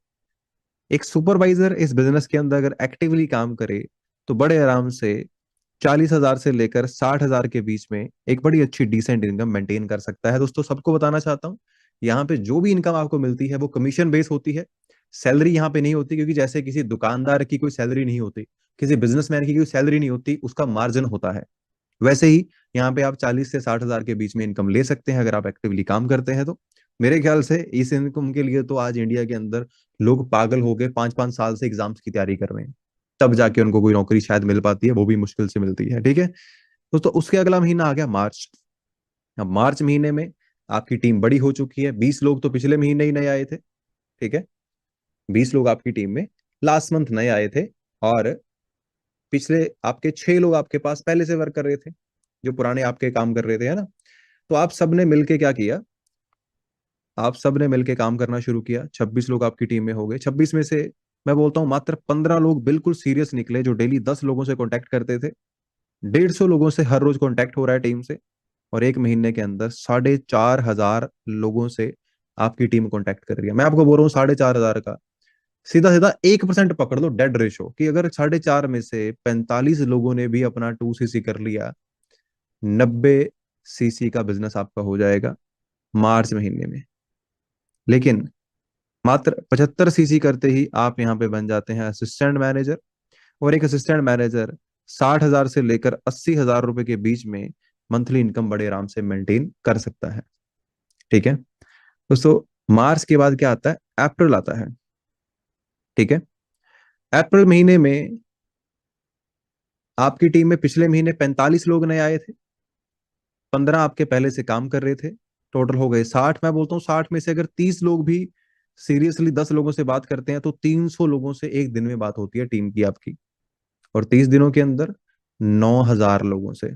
एक सुपरवाइजर इस बिजनेस के अंदर अगर एक्टिवली काम करे तो बड़े आराम से 40,000 से लेकर 60,000 के बीच में एक बड़ी अच्छी डिसेंट इनकम मेंटेन कर सकता है। दोस्तों सबको बताना चाहता हूँ, यहाँ पे जो भी इनकम आपको मिलती है वो कमीशन बेस होती है, सैलरी यहाँ पे नहीं होती। क्योंकि जैसे किसी दुकानदार की कोई सैलरी नहीं होती, किसी बिजनेसमैन की कोई सैलरी नहीं होती, उसका मार्जिन होता है। वैसे ही यहाँ पे आप 40 से 60,000 के बीच में इनकम ले सकते हैं अगर आप एक्टिवली काम करते हैं तो। मेरे ख्याल से इस इनकम के लिए तो आज इंडिया के अंदर लोग पागल हो गए, 5-5 साल से एग्जाम्स की तैयारी कर रहे हैं, तब जाके उनको कोई नौकरी शायद मिल पाती है, वो भी मुश्किल से मिलती है, ठीक है। तो उसके अगला महीना आ गया मार्च। अब मार्च महीने में आपकी टीम बड़ी हो चुकी है। 20 लोग तो पिछले महीने ही नए आए थे, ठीक है। 20 लोग आपकी टीम में लास्ट मंथ नए आए थे, और पिछले आपके 6 लोग आपके पास पहले से वर्क कर रहे थे, जो पुराने आपके काम कर रहे थे, है ना। तो आप सबने मिलके क्या किया? आप सबने मिलके काम करना शुरू किया। 26 लोग आपकी टीम में हो गए। 26 में से मैं बोलता हूँ मात्र 15 लोग बिल्कुल सीरियस निकले, जो डेली 10 लोगों से कॉन्टेक्ट करते थे। 150 लोगों से हर रोज कॉन्टेक्ट हो रहा है टीम से। और एक महीने के अंदर 4,500 लोगों से आपकी टीम कांटेक्ट कर रही है, मैं आपको बोल रहा हूँ 4,500 का, सीधा सीधा 1% पकड़ लो डेड रेशो कि अगर 4,500 में से 45 लोगों ने भी अपना 2cc कर लिया, 90cc का बिजनेस आपका हो जाएगा मार्च महीने में। लेकिन मात्र 75cc करते ही आप यहाँ पे बन जाते हैं असिस्टेंट मैनेजर। और एक असिस्टेंट मैनेजर 60,000 से लेकर 80,000 रुपए के बीच में मंथली इनकम बड़े आराम से मेंटेन कर सकता है। ठीक है दोस्तों, मार्च के बाद क्या आता है, अप्रैल आता है। ठीक है, अप्रैल महीने में आपकी टीम में पिछले महीने 45 लोग नए आए थे, 15 आपके पहले से काम कर रहे थे, टोटल हो गए 60। मैं बोलता हूँ 60 में से अगर 30 लोग भी सीरियसली 10 लोगों से बात करते हैं तो 300 लोगों से एक दिन में बात होती है टीम की आपकी। और 30 दिनों के अंदर 9,000 लोगों से,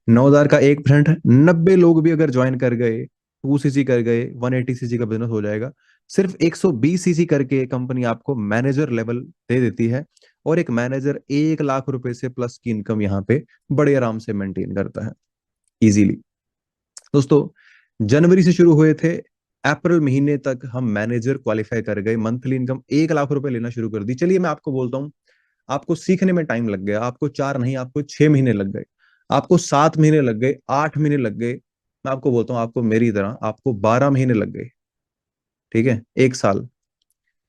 9,000 का 1%, 90 लोग भी अगर ज्वाइन कर गए, 2cc कर गए, 180cc का बिजनेस हो जाएगा। सिर्फ 120cc करके कंपनी आपको मैनेजर लेवल दे देती है, और एक मैनेजर 1 लाख रुपए से प्लस की इनकम यहाँ पे बड़े आराम से मेंटेन करता है इजीली। दोस्तों, जनवरी से शुरू हुए थे, अप्रैल महीने तक हम मैनेजर क्वालिफाई कर गए, मंथली इनकम 1 लाख रुपए लेना शुरू कर दी। चलिए मैं आपको बोलता हूँ, आपको सीखने में टाइम लग गया, आपको 4 नहीं आपको 6 महीने लग गए, आपको 7 महीने लग गए, 8 महीने लग गए, मैं आपको बोलता हूँ आपको मेरी तरह आपको 12 महीने लग गए। ठीक है, 1 साल।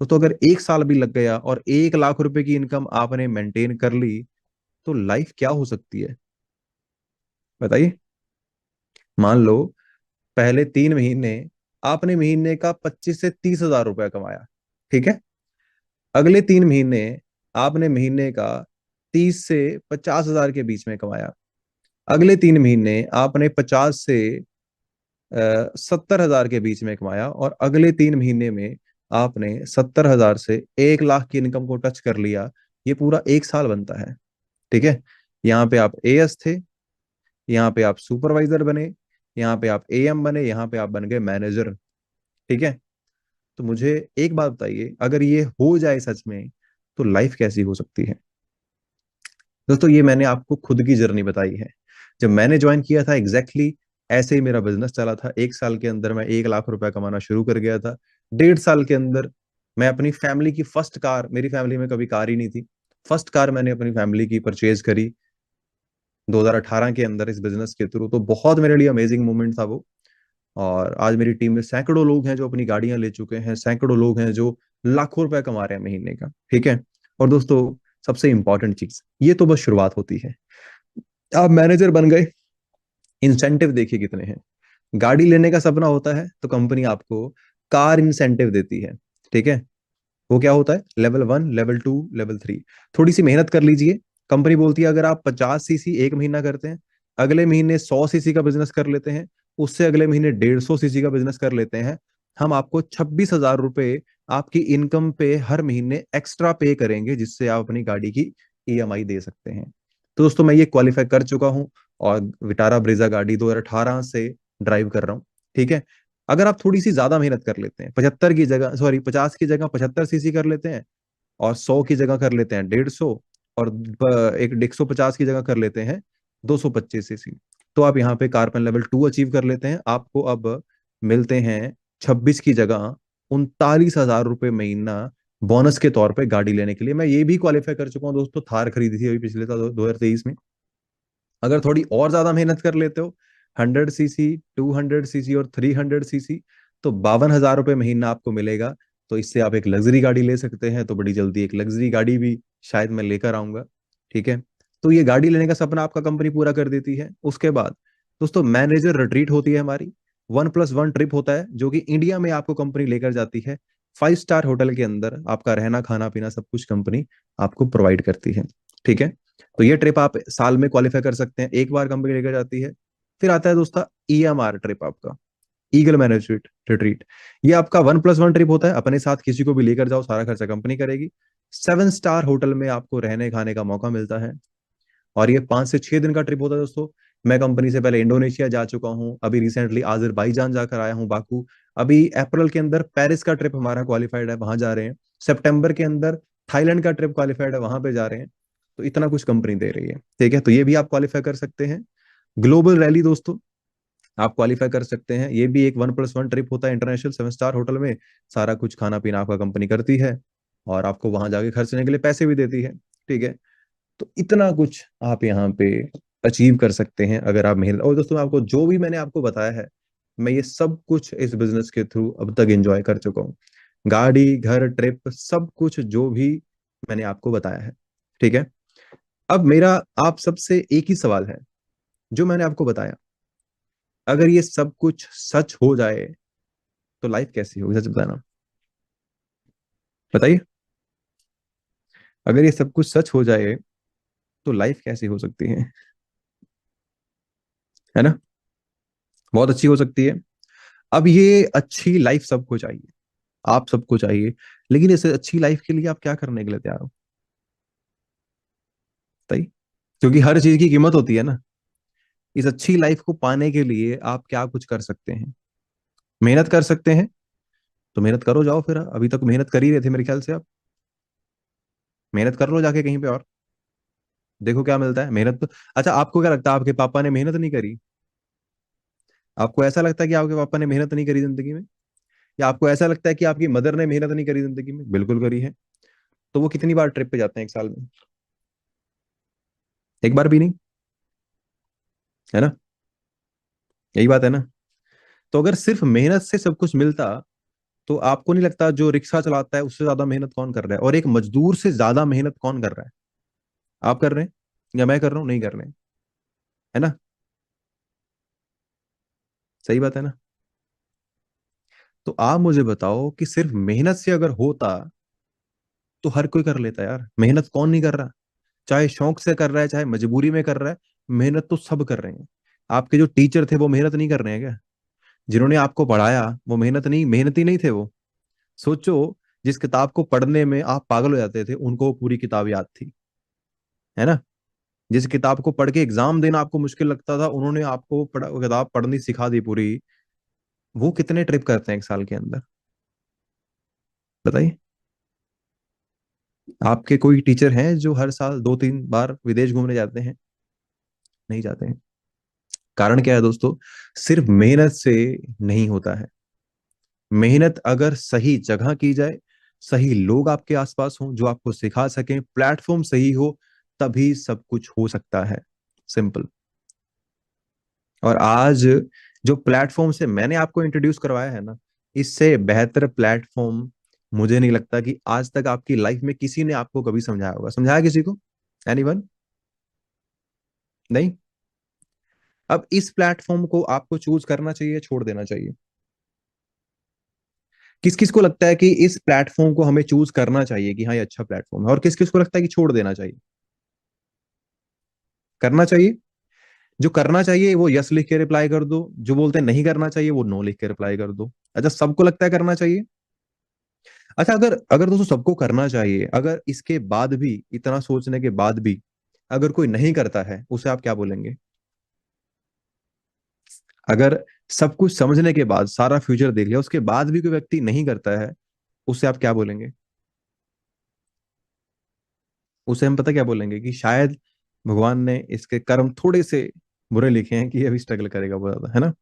तो अगर 1 साल भी लग गया और 1 लाख रुपए की इनकम आपने मेंटेन कर ली, तो लाइफ क्या हो सकती है बताइए। मान लो पहले 3 महीने आपने महीने का 25 से 30 हजार रुपया कमाया। ठीक है, अगले 3 महीने आपने महीने का 30 से 50 हजार के बीच में कमाया, अगले 3 महीने आपने 50 से 70 हजार के बीच में कमाया, और अगले 3 महीने में आपने 70 हजार से 1 लाख की इनकम को टच कर लिया। ये पूरा 1 साल बनता है। ठीक है, यहाँ पे आप एएस थे, यहाँ पे आप सुपरवाइजर बने, यहाँ पे आप एएम बने, यहाँ पे आप बन गए मैनेजर। ठीक है, तो मुझे एक बात बताइए, अगर ये हो जाए सच में, तो लाइफ कैसी हो सकती है। दोस्तों, ये मैंने आपको खुद की जर्नी बताई है। जब मैंने ज्वाइन किया था एग्जैक्टली ऐसे ही मेरा बिजनेस चला था। 1 साल के अंदर मैं 1 लाख रुपया कमाना शुरू कर गया था। 1.5 साल के अंदर मैं अपनी फैमिली की फर्स्ट कार, मेरी फैमिली में कभी कार ही नहीं थी, फर्स्ट कार मैंने अपनी फैमिली की परचेज करी 2018 के अंदर इस बिजनेस के थ्रू। तो बहुत मेरे लिए अमेजिंग मोमेंट था वो। और आज मेरी टीम में सैकड़ों लोग हैं जो अपनी गाड़ियां ले चुके हैं, सैकड़ों लोग हैं जो लाखों रुपए कमा रहे हैं महीने का। ठीक है, और दोस्तों सबसे इंपॉर्टेंट चीज, ये तो बस शुरुआत होती है। आप मैनेजर बन गए, इंसेंटिव देखिए कितने हैं। गाड़ी लेने का सपना होता है तो कंपनी आपको कार इंसेंटिव देती है। ठीक है, वो क्या होता है, लेवल 1, लेवल 2, लेवल 3। थोड़ी सी मेहनत कर लीजिए, कंपनी बोलती है अगर आप 50cc एक महीना करते हैं, अगले महीने 100cc का बिजनेस कर लेते हैं, उससे अगले महीने 150cc का बिजनेस कर लेते हैं, हम आपको 26,000 रुपए आपकी इनकम पे हर महीने एक्स्ट्रा पे करेंगे, जिससे आप अपनी गाड़ी की ईएमआई दे सकते हैं। तो दोस्तों, मैं ये क्वालिफाई कर चुका हूँ और विटारा ब्रेजा गाड़ी 2018 से ड्राइव कर रहा हूँ। ठीक है, अगर आप थोड़ी सी ज्यादा मेहनत कर लेते हैं, 75 की जगह, सॉरी 50 की जगह 75cc कर लेते हैं, और 100 की जगह कर लेते हैं 150, और एक 150 की जगह कर लेते हैं 225cc, तो आप यहाँ पे कारपन लेवल 2 अचीव कर लेते हैं। आपको अब मिलते हैं 26 की जगह 39,000 रुपये महीना बोनस के तौर पे गाड़ी लेने के लिए। मैं ये भी क्वालिफाई कर चुका हूँ दोस्तों, थार खरीदी थी अभी पिछले साल 2023 में। अगर थोड़ी और ज्यादा मेहनत कर लेते हो, 100cc, 200cc और 300cc, तो 52,000 रुपये महीना आपको मिलेगा। तो इससे आप एक लग्जरी गाड़ी ले सकते हैं। तो बड़ी जल्दी एक लग्जरी गाड़ी भी शायद मैं लेकर आऊंगा। ठीक है, तो ये गाड़ी लेने का सपना आपका कंपनी पूरा कर देती है। उसके बाद दोस्तों मैनेजर रिट्रीट होती है हमारी, 1+1 ट्रिप होता है जो कि इंडिया में आपको कंपनी लेकर जाती है। 5 स्टार होटल के अंदर आपका रहना खाना पीना सब कुछ कंपनी आपको प्रोवाइड करती है। ठीक है, तो ये ट्रिप आप साल में क्वालिफाई कर सकते हैं, एक बार कंपनी लेकर जाती है। फिर आता है दोस्तों ईएमआर ट्रिप आपका, ईगल मैनेजमेंट रिट्रीट। ये आपका 1+1 ट्रिप होता है, अपने साथ किसी को भी लेकर जाओ, सारा खर्चा कंपनी करेगी। 7 स्टार होटल में आपको रहने खाने का मौका मिलता है, और ये 5 से 6 दिन का ट्रिप होता है दोस्तों। मैं कंपनी से पहले इंडोनेशिया जा चुका हूँ, अभी रिसेंटली आजरबाईजान जाकर आया हूँ, बाकू। अभी अप्रैल के अंदर पेरिस का ट्रिप हमारा क्वालिफाइड है, वहां जा रहे हैं। सितंबर के अंदर थाईलैंड का ट्रिप क्वालिफाइड है, वहां पे जा रहे हैं। तो इतना कुछ कंपनी दे रही है। ठीक है, तो ये भी आप क्वालिफाई कर सकते हैं। ग्लोबल रैली दोस्तों, आप क्वालिफाई कर सकते हैं। ये भी एक 1+1 ट्रिप होता है इंटरनेशनल 7 स्टार होटल में। सारा कुछ खाना पीना आपका कंपनी करती है, और आपको वहां जाके खर्चने के लिए पैसे भी देती है। ठीक है। तो इतना कुछ आप यहाँ पे अचीव कर सकते हैं अगर आप मेहनत। और दोस्तों आपको जो भी मैंने आपको बताया है, मैं ये सब कुछ इस बिजनेस के थ्रू अब तक एंजॉय कर चुका हूँ। गाड़ी, घर, ट्रिप, सब कुछ जो भी मैंने आपको बताया है। ठीक है। अब मेरा आप सबसे एक ही सवाल है, जो मैंने आपको बताया, अगर ये सब कुछ सच हो जाए तो लाइफ कैसी होगी? सच बताना, बताइए। अगर ये सब कुछ सच हो जाए तो लाइफ कैसी हो सकती है ना? बहुत अच्छी हो सकती है। अब ये अच्छी लाइफ सबको चाहिए, आप सबको चाहिए, लेकिन इस अच्छी लाइफ के लिए आप क्या करने के लिए तैयार हो? बताइए। क्योंकि हर चीज की कीमत होती है ना। इस अच्छी लाइफ को पाने के लिए आप क्या कुछ कर सकते हैं? मेहनत कर सकते हैं, तो मेहनत करो, जाओ फिर। अभी तक मेहनत कर ही रहे थे मेरे ख्याल से आप। मेहनत कर लो जाके कहीं पे और, देखो क्या मिलता है। मेहनत तो, अच्छा आपको क्या लगता है आपके पापा ने मेहनत नहीं करी? आपको ऐसा लगता है कि आपके पापा ने मेहनत नहीं करी जिंदगी में? या आपको ऐसा लगता है कि आपकी मदर ने मेहनत नहीं करी जिंदगी में? बिल्कुल करी है। तो वो कितनी बार ट्रिप पे जाते हैं एक साल में? एक बार भी नहीं, है ना? यही बात है ना। तो अगर सिर्फ मेहनत से सब कुछ मिलता, तो आपको नहीं लगता जो रिक्शा चलाता है उससे ज्यादा मेहनत कौन कर रहा है, और एक मजदूर से ज्यादा मेहनत कौन कर रहा है? आप कर रहे हैं या मैं कर रहा हूं? नहीं कर रहे हैं, है ना? सही बात है ना? तो आप मुझे बताओ कि सिर्फ मेहनत से अगर होता तो हर कोई कर लेता यार। मेहनत कौन नहीं कर रहा? चाहे शौक से कर रहा है, चाहे मजबूरी में कर रहा है, मेहनत तो सब कर रहे हैं। आपके जो टीचर थे वो मेहनत नहीं कर रहे हैं क्या? जिन्होंने आपको पढ़ाया वो मेहनती नहीं थे वो? सोचो, जिस किताब को पढ़ने में आप पागल हो जाते थे उनको वो पूरी किताब याद थी, है ना? जिस किताब को पढ़ के एग्जाम देना आपको मुश्किल लगता था, उन्होंने आपको किताब पढ़नी सिखा दी पूरी। वो कितने ट्रिप करते हैं एक साल के अंदर? बताइए। आपके कोई टीचर हैं जो हर साल 2-3 बार विदेश घूमने जाते हैं? नहीं जाते हैं। कारण क्या है दोस्तों? सिर्फ मेहनत से नहीं होता है। मेहनत अगर सही जगह की जाए, सही लोग आपके आसपास हों जो आपको सिखा सकें, प्लेटफॉर्म सही हो, तभी सब कुछ हो सकता है। सिंपल। और आज जो प्लेटफॉर्म से मैंने आपको इंट्रोड्यूस करवाया है ना, इससे बेहतर प्लेटफॉर्म मुझे नहीं लगता कि आज तक आपकी लाइफ में किसी ने आपको कभी समझाया होगा। समझाया किसी को? एनीवन? नहीं। अब इस प्लेटफॉर्म को आपको चूज करना चाहिए, छोड़ देना चाहिए? किस किस को लगता है कि इस प्लेटफॉर्म को हमें चूज करना चाहिए कि हाँ ये अच्छा प्लेटफॉर्म है, और किस किस को लगता है कि छोड़ देना चाहिए? करना चाहिए। जो करना चाहिए वो यस लिख के रिप्लाई कर दो, जो बोलते हैं नहीं करना चाहिए वो नो लिख के रिप्लाई कर दो। अच्छा, सबको लगता है करना चाहिए? अच्छा, अगर अगर दोस्तों सबको करना चाहिए, अगर इसके बाद भी, इतना सोचने के बाद भी अगर कोई नहीं करता है, उसे आप क्या बोलेंगे? अगर सब कुछ समझने के बाद, सारा फ्यूचर देख लिया, उसके बाद भी कोई व्यक्ति नहीं करता है, उसे आप क्या बोलेंगे? उसे हम पता क्या बोलेंगे कि शायद भगवान ने इसके कर्म थोड़े से बुरे लिखे हैं कि ये अभी स्ट्रगल करेगा बहुत ज्यादा, है ना?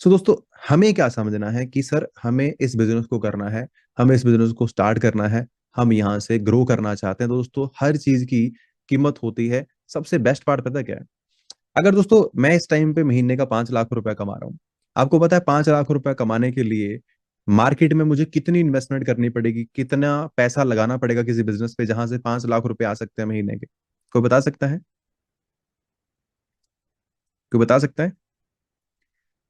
सो दोस्तों, हमें क्या समझना है कि सर हमें इस बिजनेस को करना है, हमें इस बिजनेस को स्टार्ट करना है, हम यहाँ से ग्रो करना चाहते हैं। तो दोस्तों हर चीज की कीमत होती है। सबसे बेस्ट पार्ट पता क्या है? अगर दोस्तों मैं इस टाइम पे महीने का 5 लाख रुपए कमा रहा हूँ, आपको पता है 5 लाख रुपए कमाने के लिए मार्केट में मुझे कितनी इन्वेस्टमेंट करनी पड़ेगी, कितना पैसा लगाना पड़ेगा किसी बिजनेस पे जहां से 5 लाख रुपए आ सकते हैं महीने के? कोई बता सकता है? कोई बता सकता है?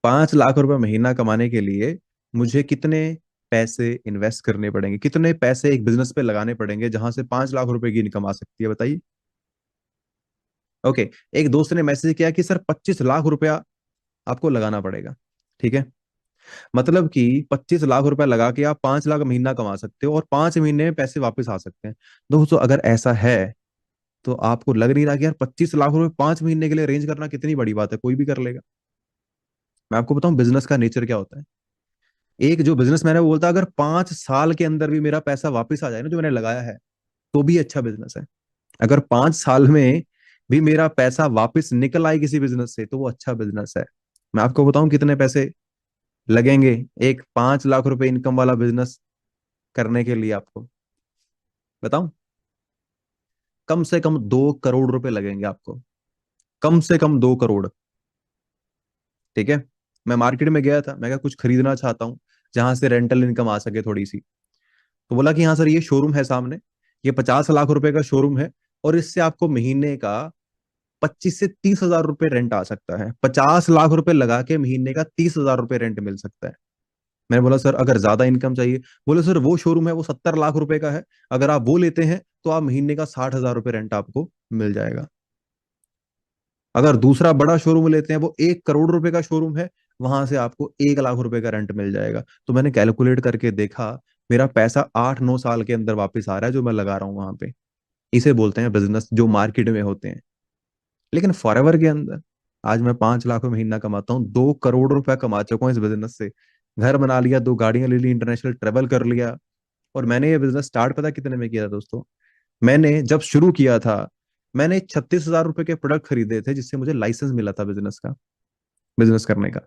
5 लाख रुपए महीना कमाने के लिए मुझे कितने पैसे इन्वेस्ट करने पड़ेंगे, कितने पैसे एक बिजनेस पे लगाने पड़ेंगे जहां से 5 लाख रुपए की इनकम आ सकती है? बताइए। ओके। एक दोस्त ने मैसेज किया कि सर 25 लाख रुपया आपको लगाना पड़ेगा। ठीक है। मतलब कि 25 लाख रुपया लगा के आप 5 लाख महीना कमा सकते हो, और 5 महीने में पैसे वापस आ सकते हैं। दोस्तों अगर ऐसा है, तो आपको लग नहीं रहा कि यार 25 लाख रुपए 5 महीने के लिए अरेंज करना कितनी बड़ी बात है? कोई भी कर लेगा। मैं आपको बताऊं बिजनेस का नेचर क्या होता है। एक जो बिजनेसमैन है वो बोलता है अगर 5 साल के अंदर भी मेरा पैसा वापस आ जाए ना जो मैंने लगाया है, तो भी अच्छा बिजनेस है। अगर 5 साल में भी मेरा पैसा वापस निकल आए किसी बिजनेस से, तो वो अच्छा बिजनेस है। मैं आपको बताऊं कितने पैसे लगेंगे एक 5 लाख रुपए इनकम वाला बिजनेस करने के लिए? आपको बताऊं, कम से कम 2 करोड़ रुपए लगेंगे आपको, कम से कम 2 करोड़। ठीक है। मैं मार्केट में गया था, मैं क्या कुछ खरीदना चाहता हूँ जहां से रेंटल इनकम आ सके थोड़ी सी। तो बोला कि हाँ सर, ये शोरूम है सामने, ये 50 लाख रुपए का शोरूम है, और इससे आपको महीने का 25 से 30 हजार रुपए रेंट आ सकता है। 50 लाख रुपए लगा के महीने का 30 हजार रुपए रेंट मिल सकता है। मैंने बोला सर अगर ज्यादा इनकम चाहिए, बोले सर वो शोरूम है वो 70 लाख रुपए का है, अगर आप वो लेते हैं तो आप महीने का 60 हजार रुपए रेंट आपको मिल जाएगा। अगर दूसरा बड़ा शोरूम लेते हैं, वो 1 करोड़ रुपए का शोरूम है, वहां से आपको 1 लाख रुपए का रेंट मिल जाएगा। तो मैंने कैलकुलेट करके देखा, मेरा पैसा 8-9 साल के अंदर वापस आ रहा है जो मैं लगा रहा हूँ वहां पे। इसे बोलते हैं बिजनेस जो मार्केट में होते हैं। लेकिन फॉरएवर के अंदर आज मैं 5 लाख महीना कमाता हूँ, 2 करोड़ रुपया कमा चुका हूँ इस बिजनेस से। घर बना लिया, 2 गाड़ियां ले ली, इंटरनेशनल ट्रेवल कर लिया। और मैंने ये बिजनेस स्टार्ट पता कितने में किया था दोस्तों? मैंने जब शुरू किया था, मैंने 36 हजार रुपए के प्रोडक्ट खरीदे थे जिससे मुझे लाइसेंस मिला था बिजनेस का, बिजनेस करने का।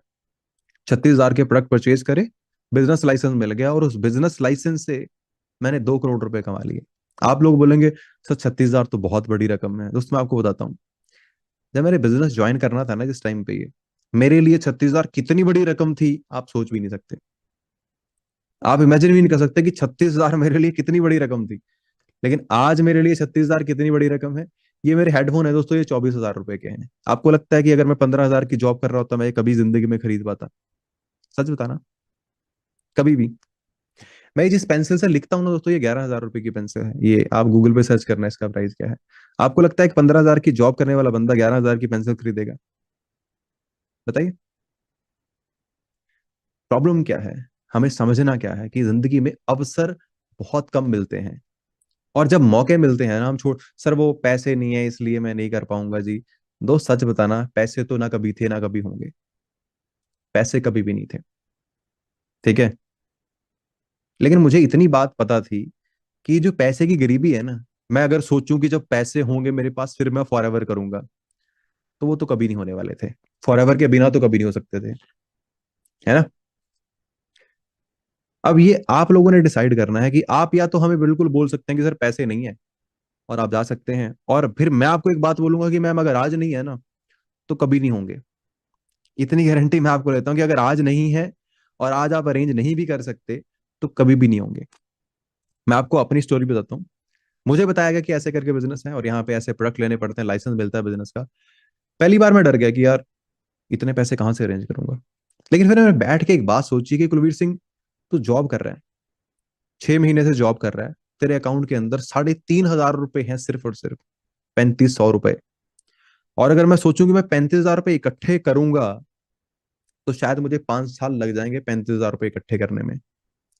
36 हजार के प्रोडक्ट परचेज करे, बिजनेस लाइसेंस मिल गया, और उस बिजनेस लाइसेंस से मैंने 2 करोड़ रुपए कमा लिए। आप लोग बोलेंगे सर 36 हजार तो बहुत बड़ी रकम है। दोस्त मैं आपको बताता हूँ, जब मैंने बिजनेस ज्वाइन करना था ना जिस टाइम पे, ये मेरे लिए 36 हजार कितनी बड़ी रकम थी आप सोच भी नहीं सकते। आप इमेजिन भी नहीं कर सकते कि 36 हजार मेरे लिए कितनी बड़ी रकम थी। लेकिन आज मेरे लिए 36 हजार कितनी बड़ी रकम है। ये मेरे हेडफोन है दोस्तों, ये 24 हजार रुपए के हैं। आपको लगता है कि अगर मैं 15 हजार की जॉब कर रहा होता मैं ये कभी जिंदगी में खरीद पाता? सच बताना, कभी भी। मैं जिस पेंसिल से लिखता हूँ ना दोस्तों, ये 11 हजार रुपए की पेंसिल है। ये आप गूगल पे सर्च करना इसका प्राइस क्या है। आपको लगता है कि 15 हजार की जॉब करने वाला बंदा 11 हजार की पेंसिल खरीदेगा? बताइए। प्रॉब्लम क्या है? हमें समझना क्या है कि जिंदगी में अवसर बहुत कम मिलते हैं। और जब मौके मिलते हैं ना, हम छोड़, सर वो पैसे नहीं है इसलिए मैं नहीं कर पाऊंगा जी। दोस्त सच बताना, पैसे तो ना कभी थे ना कभी होंगे। पैसे कभी भी नहीं थे। ठीक है। लेकिन मुझे इतनी बात पता थी कि जो पैसे की गरीबी है ना, मैं अगर सोचूं कि जब पैसे होंगे मेरे पास फिर मैं फॉरएवर करूंगा, तो वो तो कभी नहीं होने वाले थे। फॉरएवर के बिना तो कभी नहीं हो सकते थे, है ना? अब ये आप लोगों ने डिसाइड करना है कि आप या तो हमें बिल्कुल बोल सकते हैं कि सर पैसे नहीं है, और आप जा सकते हैं, और फिर मैं आपको एक बात बोलूंगा कि मैम अगर आज नहीं है ना तो कभी नहीं होंगे। इतनी गारंटी मैं आपको लेता हूँ कि अगर आज नहीं है और आज आप अरेंज नहीं भी कर सकते तो कभी भी नहीं होंगे। मैं आपको अपनी स्टोरी बताता हूँ। मुझे बताया गया कि ऐसे करके बिजनेस है और यहाँ पे ऐसे प्रोडक्ट लेने पड़ते हैं, लाइसेंस मिलता है बिजनेस का। पहली बार मैं डर गया कि यार इतने पैसे कहाँ से अरेंज करूंगा। लेकिन फिर मैंने बैठ के एक बात सोची कि कुलवीर सिंह, तू जॉब कर रहा है, 6 महीने से जॉब कर रहा है, तेरे अकाउंट के अंदर 3,500 रुपए हैं सिर्फ और सिर्फ, 3500 रुपए। और अगर मैं सोचूं कि मैं 35 हजार रुपए इकट्ठे करूंगा तो शायद मुझे 5 साल लग जाएंगे 35 हजार रुपए इकट्ठे करने में।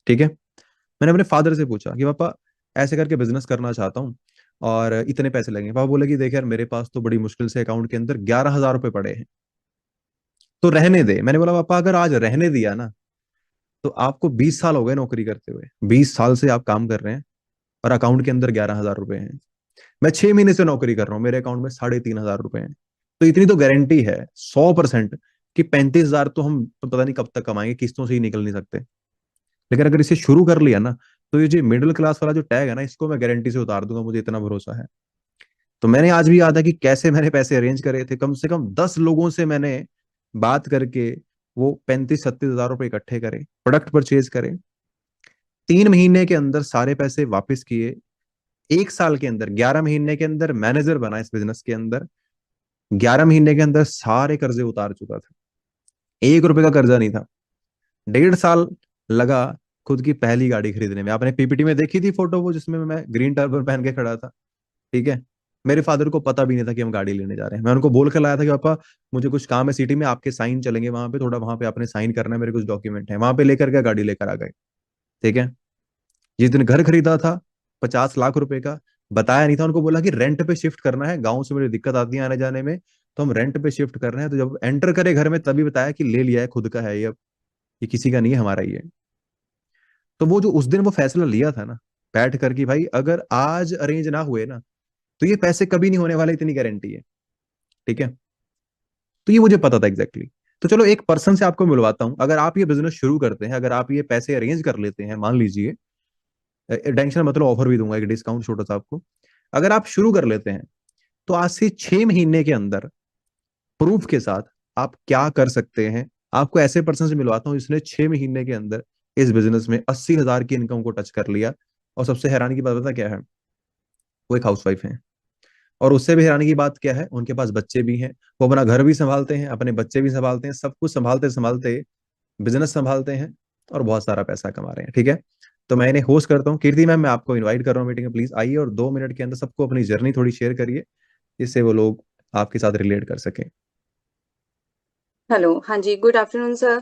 ठीक है। मैंने अपने फादर से पूछा कि पापा ऐसे करके बिजनेस करना चाहता हूँ और इतने पैसे लगेंगे। पापा बोले कि देख यार, मेरे पास तो बड़ी मुश्किल से अकाउंट के अंदर 11 हजार रुपए पड़े हैं, तो रहने दे। मैंने बोला पापा अगर आज रहने दिया ना, तो आपको 20 साल हो गए नौकरी करते हुए, 20 साल से आप काम कर रहे हैं और अकाउंट के अंदर 11 हजार रुपए हैं। मैं 6 महीने से नौकरी कर रहा हूँ, मेरे अकाउंट में 3,500 रुपए हैं। तो इतनी तो गारंटी है 100% कि 35 हजार तो हम तो पता नहीं कब तक कमाएंगे, किस्तों से ही निकल नहीं सकते। लेकिन अगर इसे शुरू कर लिया ना, तो ये जो मिडिल क्लास वाला जो टैग है ना, इसको मैं गारंटी से उतार दूंगा, मुझे इतना भरोसा है। तो मैंने आज भी याद है कि कैसे मैंने पैसे अरेंज करे थे। कम से कम 10 लोगों से मैंने बात करके वो 35-36 हजार रुपए इकट्ठे करे, प्रोडक्ट परचेज करे, 3 महीने के अंदर सारे पैसे वापस किए। 1 साल के अंदर, 11 महीने के अंदर मैनेजर बना इस बिजनेस के अंदर। 11 महीने के अंदर सारे कर्जे उतार चुका था, 1 रुपए का कर्जा नहीं था। 1.5 साल लगा खुद की पहली गाड़ी खरीदने में। आपने पीपीटी में देखी थी फोटो वो जिसमें मैं ग्रीन टर्बन पहन के खड़ा था। ठीक है। मेरे फादर को पता भी नहीं था कि हम गाड़ी लेने जा रहे हैं। मैं उनको बोल कर लाया था कि पापा मुझे कुछ काम है सिटी में, आपके साइन चलेंगे वहां पे, थोड़ा वहां पे आपने साइन करना है, मेरे कुछ डॉक्यूमेंट है। वहां पे लेकर के गाड़ी लेकर आ गए। ठीक है। जिस दिन घर खरीदा था 50 लाख रुपए का, बताया नहीं था उनको, बोला कि रेंट पे शिफ्ट करना है, गाँव से मुझे दिक्कत आती है आने जाने में, तो हम रेंट पे शिफ्ट कर रहे हैं। तो जब एंटर करे घर में तभी बताया कि ले लिया है, खुद का है ये, अब ये किसी का नहीं है, हमारा ही है। तो वो जो उस दिन वो फैसला लिया था ना, बैठ कर कि भाई अगर आज अरेंज ना हुए ना तो ये पैसे कभी नहीं होने वाले, इतनी गारंटी है। ठीक है। तो ये मुझे पता था एग्जैक्टली exactly। तो चलो एक पर्सन से आपको मिलवाता हूँ। अगर आप ये बिजनेस शुरू करते हैं, अगर आप ये पैसे अरेंज कर लेते हैं, मान लीजिए, टेंशन मतलब ऑफर भी दूंगा, एक डिस्काउंट छोटा सा आपको, अगर आप शुरू कर लेते हैं, तो आज से 6 महीने के अंदर प्रूफ के साथ आप क्या कर सकते हैं। आपको ऐसे पर्सन से मिलवाता हूँ जिसने 6 महीने के अंदर इस बिजनेस में 80,000 की इनकम को टच कर लिया। और सबसे हैरानी की बात पता क्या है, वो एक हाउसवाइफ है। और उससे भी हैरानी की बात क्या है, उनके पास बच्चे भी हैं, वो अपना घर भी संभालते हैं, अपने बच्चे भी संभालते हैं, सब कुछ संभालते संभालते बिजनेस संभालते हैं और बहुत सारा पैसा कमा रहे हैं। ठीक है, तो मैं इन्हें होस्ट करता हूँ। कीर्ति मैम, मैं आपको इनवाइट कर रहा हूँ मीटिंग में, प्लीज आइए और 2 मिनट के अंदर सबको अपनी जर्नी थोड़ी शेयर करिए, जिससे वो लोग आपके साथ रिलेट कर सकें। हेलो, हाँ जी, good afternoon sir.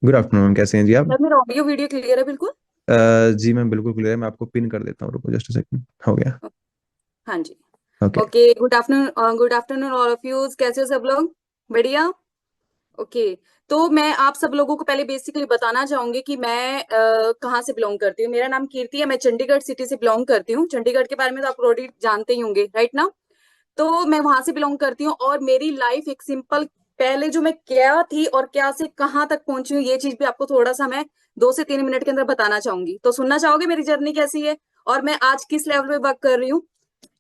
Good afternoon ma'am, कैसे हैं जी आप? सर मेरा ऑडियो वीडियो क्लियर है बिल्कुल? जी मैम बिल्कुल क्लियर है, मैं आपको पिन कर देता हूँ, रुको जस्ट सेकंड, हो गया। हाँ जी। Okay. Okay, good afternoon all of you. कैसे हो सब लोग? बढ़िया। ओके। तो मैं आप सब लोगों को पहले बेसिकली बताना चाहूंगी कि मैं कहाँ से बिलोंग करती हूँ। मेरा नाम कीर्ति है, मैं चंडीगढ़ सिटी से बिलोंग करती हूँ। चंडीगढ़ के बारे में तो आप ऑलरेडी जानते ही होंगे, राइट ना? तो मैं वहां से बिलोंग करती हूँ और मेरी लाइफ एक सिंपल, पहले जो मैं क्या थी और क्या से कहाँ तक पहुंची हूँ, ये चीज भी आपको थोड़ा सा मैं 2 से 3 मिनट के अंदर बताना चाहूंगी। तो सुनना चाहोगे मेरी जर्नी कैसी है और मैं आज किस लेवल पे वर्क कर रही हूँ?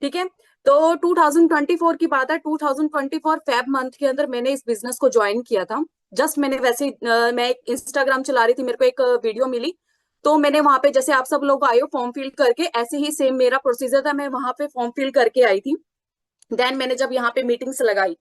ठीक है। तो 2024 की बात है। 2024 फेब मंथ के अंदर मैंने इस बिजनेस को ज्वाइन किया था। जस्ट मैंने वैसे मैं एक इंस्टाग्राम चला रही थी, मेरे को एक वीडियो मिली, तो मैंने वहां पे, जैसे आप सब लोग आए हो फॉर्म फिल करके, ऐसे ही सेम मेरा प्रोसीजर था, मैं वहां पे फॉर्म फिल करके आई थी। देन मैंने जब यहाँ पे मीटिंग्स लगाई,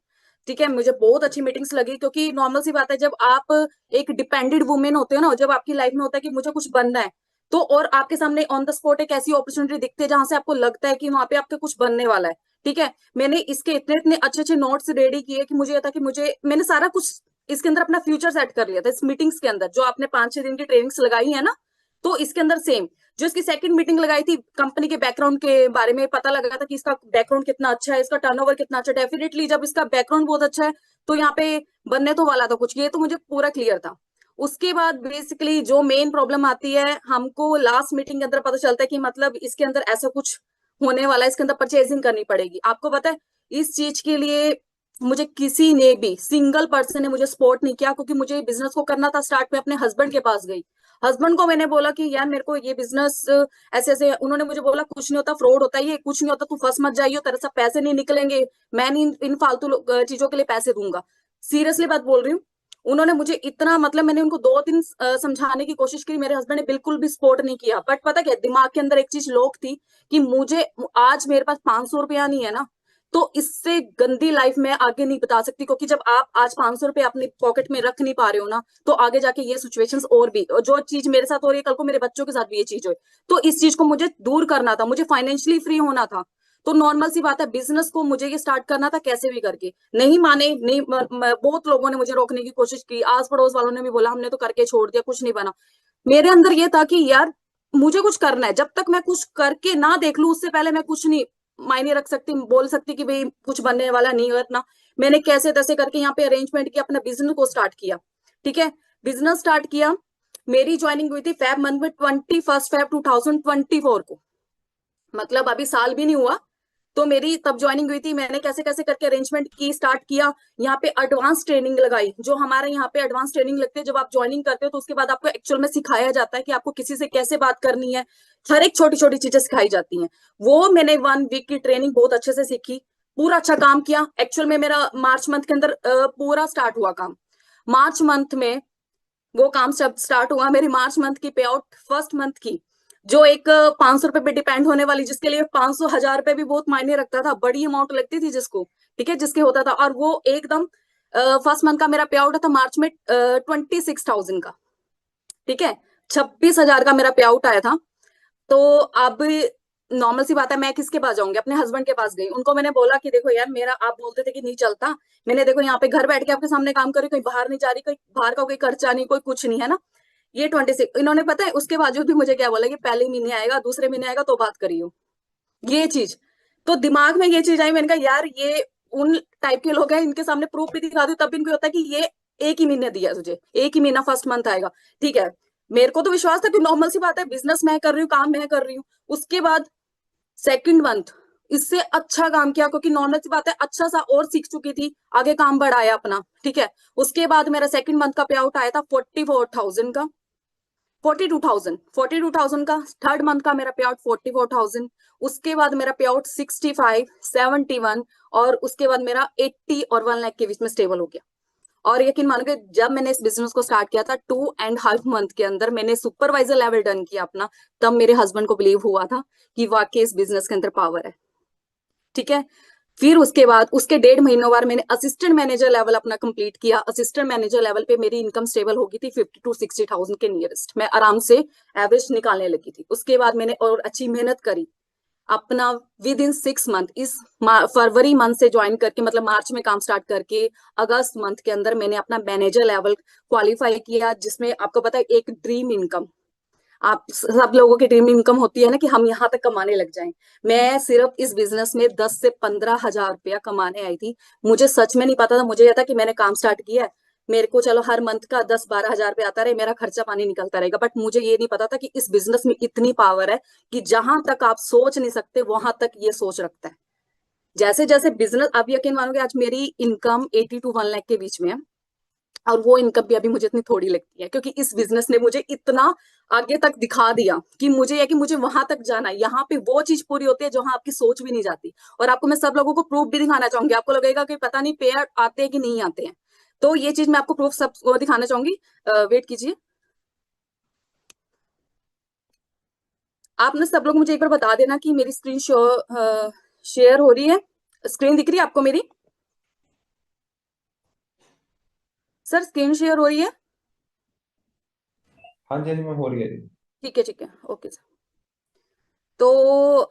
ठीक है, मुझे बहुत अच्छी मीटिंग्स लगी, क्योंकि नॉर्मल सी बात है, जब आप एक डिपेंडेंट वुमेन होते हो ना, जब आपकी लाइफ में होता है कि मुझे कुछ बनना है, तो और आपके सामने ऑन द स्पॉट एक ऐसी अपॉर्चुनिटी दिखती है जहां से आपको लगता है कि वहां पे आपके कुछ बनने वाला है। ठीक है। मैंने इसके इतने इतने अच्छे अच्छे नोट्स रेडी किए कि मुझे ये था कि मुझे, मैंने सारा कुछ इसके अंदर अपना फ्यूचर सेट कर लिया था इस मीटिंग्स के अंदर, जो आपने 5-6 दिन की ट्रेनिंग्स लगाई है ना, तो इसके अंदर सेम जो इसकी सेकंड मीटिंग लगाई थी, कंपनी के बैकग्राउंड के बारे में पता लगा था कि इसका बैकग्राउंड कितना अच्छा है, इसका टर्नओवर कितना अच्छा है। डेफिनेटली जब इसका बैकग्राउंड बहुत अच्छा है तो यहाँ पे बनने तो वाला था कुछ, ये तो मुझे पूरा क्लियर था। उसके बाद बेसिकली जो मेन प्रॉब्लम आती है, हमको लास्ट मीटिंग के अंदर पता चलता है कि मतलब इसके अंदर ऐसा कुछ होने वाला है, इसके अंदर परचेजिंग करनी पड़ेगी। आपको पता है, इस चीज के लिए मुझे किसी ने भी, सिंगल पर्सन ने मुझे सपोर्ट नहीं किया, क्योंकि मुझे बिजनेस को करना था स्टार्ट में अपने हस्बैंड के पास गई। हस्बैंड को मैंने बोला कि यार मेरे को ये बिजनेस ऐसे ऐसे, उन्होंने मुझे बोला कुछ नहीं होता, फ्रॉड होता है, ये कुछ नहीं होता, तू फंस मत जाइयो, तेरे सब पैसे नहीं निकलेंगे, मैं नहीं इन फालतू चीजों के लिए पैसे दूंगा। सीरियसली बात बोल रही हूँ। उन्होंने मुझे इतना, मतलब मैंने उनको 2 दिन समझाने की कोशिश की, मेरे हस्बैंड ने बिल्कुल भी सपोर्ट नहीं किया। बट पता क्या, दिमाग के अंदर एक चीज लॉक थी कि मुझे, आज मेरे पास 500 रुपया नहीं है ना, तो इससे गंदी लाइफ में आगे नहीं बता सकती, क्योंकि जब आप आज 500 रुपये अपनी पॉकेट में रख नहीं पा रहे हो ना, तो आगे जाके ये सिचुएशंस, और भी जो चीज मेरे साथ हो रही है, कल को मेरे बच्चों के साथ भी ये चीज हो, तो इस चीज को मुझे दूर करना था, मुझे फाइनेंशियली फ्री होना था। तो नॉर्मल सी बात है, बिजनेस को मुझे ये स्टार्ट करना था कैसे भी करके। नहीं माने, नहीं बहुत लोगों ने मुझे रोकने की कोशिश की, आस पड़ोस वालों ने भी बोला, हमने तो करके छोड़ दिया, कुछ नहीं बना। मेरे अंदर ये था कि यार मुझे कुछ करना है, जब तक मैं कुछ करके ना देख लूं, उससे पहले मैं कुछ नहीं मायने रख सकती, बोल सकती कि भाई कुछ बनने वाला नहीं है इतना। मैंने कैसे तैसे करके यहाँ पे अरेंजमेंट किया, अपना बिजनेस को स्टार्ट किया। ठीक है। बिजनेस स्टार्ट किया। मेरी ज्वाइनिंग हुई थी फेब मंथ में, 21 फेब 2024 को, मतलब अभी साल भी नहीं हुआ। तो मेरी तब ज्वाइनिंग हुई थी। मैंने कैसे कैसे करके अरेंजमेंट की, स्टार्ट किया, यहाँ पे एडवांस ट्रेनिंग लगाई, जो हमारे यहाँ पे एडवांस ट्रेनिंग लगती है, जब आप ज्वाइनिंग करते हो तो उसके बाद आपको एक्चुअल में सिखाया जाता है कि आपको किसी से कैसे बात करनी है, हर एक छोटी छोटी चीजें सिखाई जाती हैं। वो मैंने 1 वीक की ट्रेनिंग बहुत अच्छे से सीखी, पूरा अच्छा काम किया। एक्चुअल में मेरा मार्च मंथ के अंदर पूरा स्टार्ट हुआ काम। मार्च मंथ में वो काम जब स्टार्ट हुआ, मेरी मार्च मंथ की पे आउट फर्स्ट मंथ की, जो एक 500 रुपए पे डिपेंड होने वाली, जिसके लिए 500 1000 रुपए भी बहुत मायने रखता था, बड़ी अमाउंट लगती थी जिसको, ठीक है, जिसके होता था, और वो एकदम फर्स्ट मंथ का मेरा पे आउट था मार्च में 26,000 का। ठीक है। 26,000 का मेरा पे आउट आया था। तो अब नॉर्मल सी बात है, मैं किसके पास जाऊंगी? अपने हस्बैंड के पास गई, उनको मैंने बोला कि देखो यार, मेरा आप बोलते थे कि नहीं चलता, मैंने देखो यहाँ पे घर बैठ के आपके सामने काम करी, कोई बाहर नहीं जा रही, कोई बाहर का कोई खर्चा नहीं, कोई कुछ नहीं है ना, ये 26। इन्होंने पता है उसके बावजूद भी मुझे क्या बोला कि पहले महीने आएगा, दूसरे महीने आएगा तो बात करियो, ये चीज। तो दिमाग में ये चीज आई, मैंने कहा यार ये उन टाइप के लोग हैं, इनके सामने प्रूफ भी दिखा दू तब भी इनको होता है कि ये एक ही महीने दिया तुझे, एक ही महीना फर्स्ट मंथ आएगा। ठीक है। मेरे को तो विश्वास था कि नॉर्मल सी बात है, बिजनेस मैं कर रही हूँ, काम मैं कर रही हूँ। उसके बाद सेकंड मंथ इससे अच्छा काम किया, क्योंकि नॉर्मल सी बात है, अच्छा सा और सीख चुकी थी, आगे काम बढ़ाया अपना, ठीक है। उसके बाद मेरा सेकंड मंथ का पे आउट आया था 44,000 का, 42,000 का। थर्ड मंथ का मेरा पे आउट 44,000। उसके बाद मेरा पे आउट 65, 71, और उसके बाद मेरा 80 और 1 लाख के बीच में स्टेबल हो गया। और यकीन मानोगे, जब मैंने इस बिजनेस को स्टार्ट किया था 2.5 मंथ के अंदर मैंने सुपरवाइजर लेवल डन किया अपना, तब मेरे हस्बैंड को बिलीव हुआ था कि वाकई इस बिजनेस के अंदर पावर है, ठीक है। फिर उसके बाद उसके 1.5 महीनों बाद मैंने असिस्टेंट मैनेजर लेवल अपना कंप्लीट किया। असिस्टेंट मैनेजर लेवल पे मेरी इनकम स्टेबल हो गई थी 50 to 60,000 के नियरेस्ट, मैं आराम से एवरेज निकालने लगी थी। उसके बाद मैंने और अच्छी मेहनत करी अपना, विद इन 6 मंथ, इस फरवरी मंथ से ज्वाइन करके, मतलब मार्च में काम स्टार्ट करके अगस्त मंथ के अंदर मैंने अपना मैनेजर लेवल क्वालिफाई किया, जिसमें आपको पता है एक ड्रीम इनकम, आप सब लोगों की ड्रीम इनकम होती है ना कि हम यहाँ तक कमाने लग जाएं। मैं सिर्फ इस बिजनेस में 10 से 15 हजार रुपया कमाने आई थी। मुझे सच में नहीं पता था, मुझे यह था कि मैंने काम स्टार्ट किया है, मेरे को चलो हर मंथ का 10-12 हजार रुपया आता रहे, मेरा खर्चा पानी निकलता रहेगा। बट मुझे ये नहीं पता था कि इस बिजनेस में इतनी पावर है कि जहां तक आप सोच नहीं सकते वहां तक ये सोच रखता है। जैसे जैसे बिजनेस, आप यकीन मानोगे, आज मेरी इनकम 80 to 1 लाख के बीच में है, और वो इनकम भी अभी मुझे इतनी थोड़ी लगती है, क्योंकि इस बिजनेस ने मुझे इतना आगे तक दिखा दिया कि मुझे है कि मुझे वहां तक जाना है। यहाँ पे वो चीज पूरी होती है जहां आपकी सोच भी नहीं जाती। और आपको मैं सब लोगों को प्रूफ भी दिखाना चाहूंगी, आपको लगेगा कि पता नहीं पेयर आते हैं कि नहीं आते हैं, तो ये चीज मैं आपको प्रूफ सबको दिखाना चाहूंगी। वेट कीजिए, आप ना सब लोग मुझे एक बार बता देना कि मेरी स्क्रीन शेयर हो रही है, स्क्रीन दिख रही है आपको मेरी? सर स्क्रीन शेयर हो रही है? हाँ जी, हाँ जी मैम, हो रही है जी। ठीक है, ठीक है, ओके सर। तो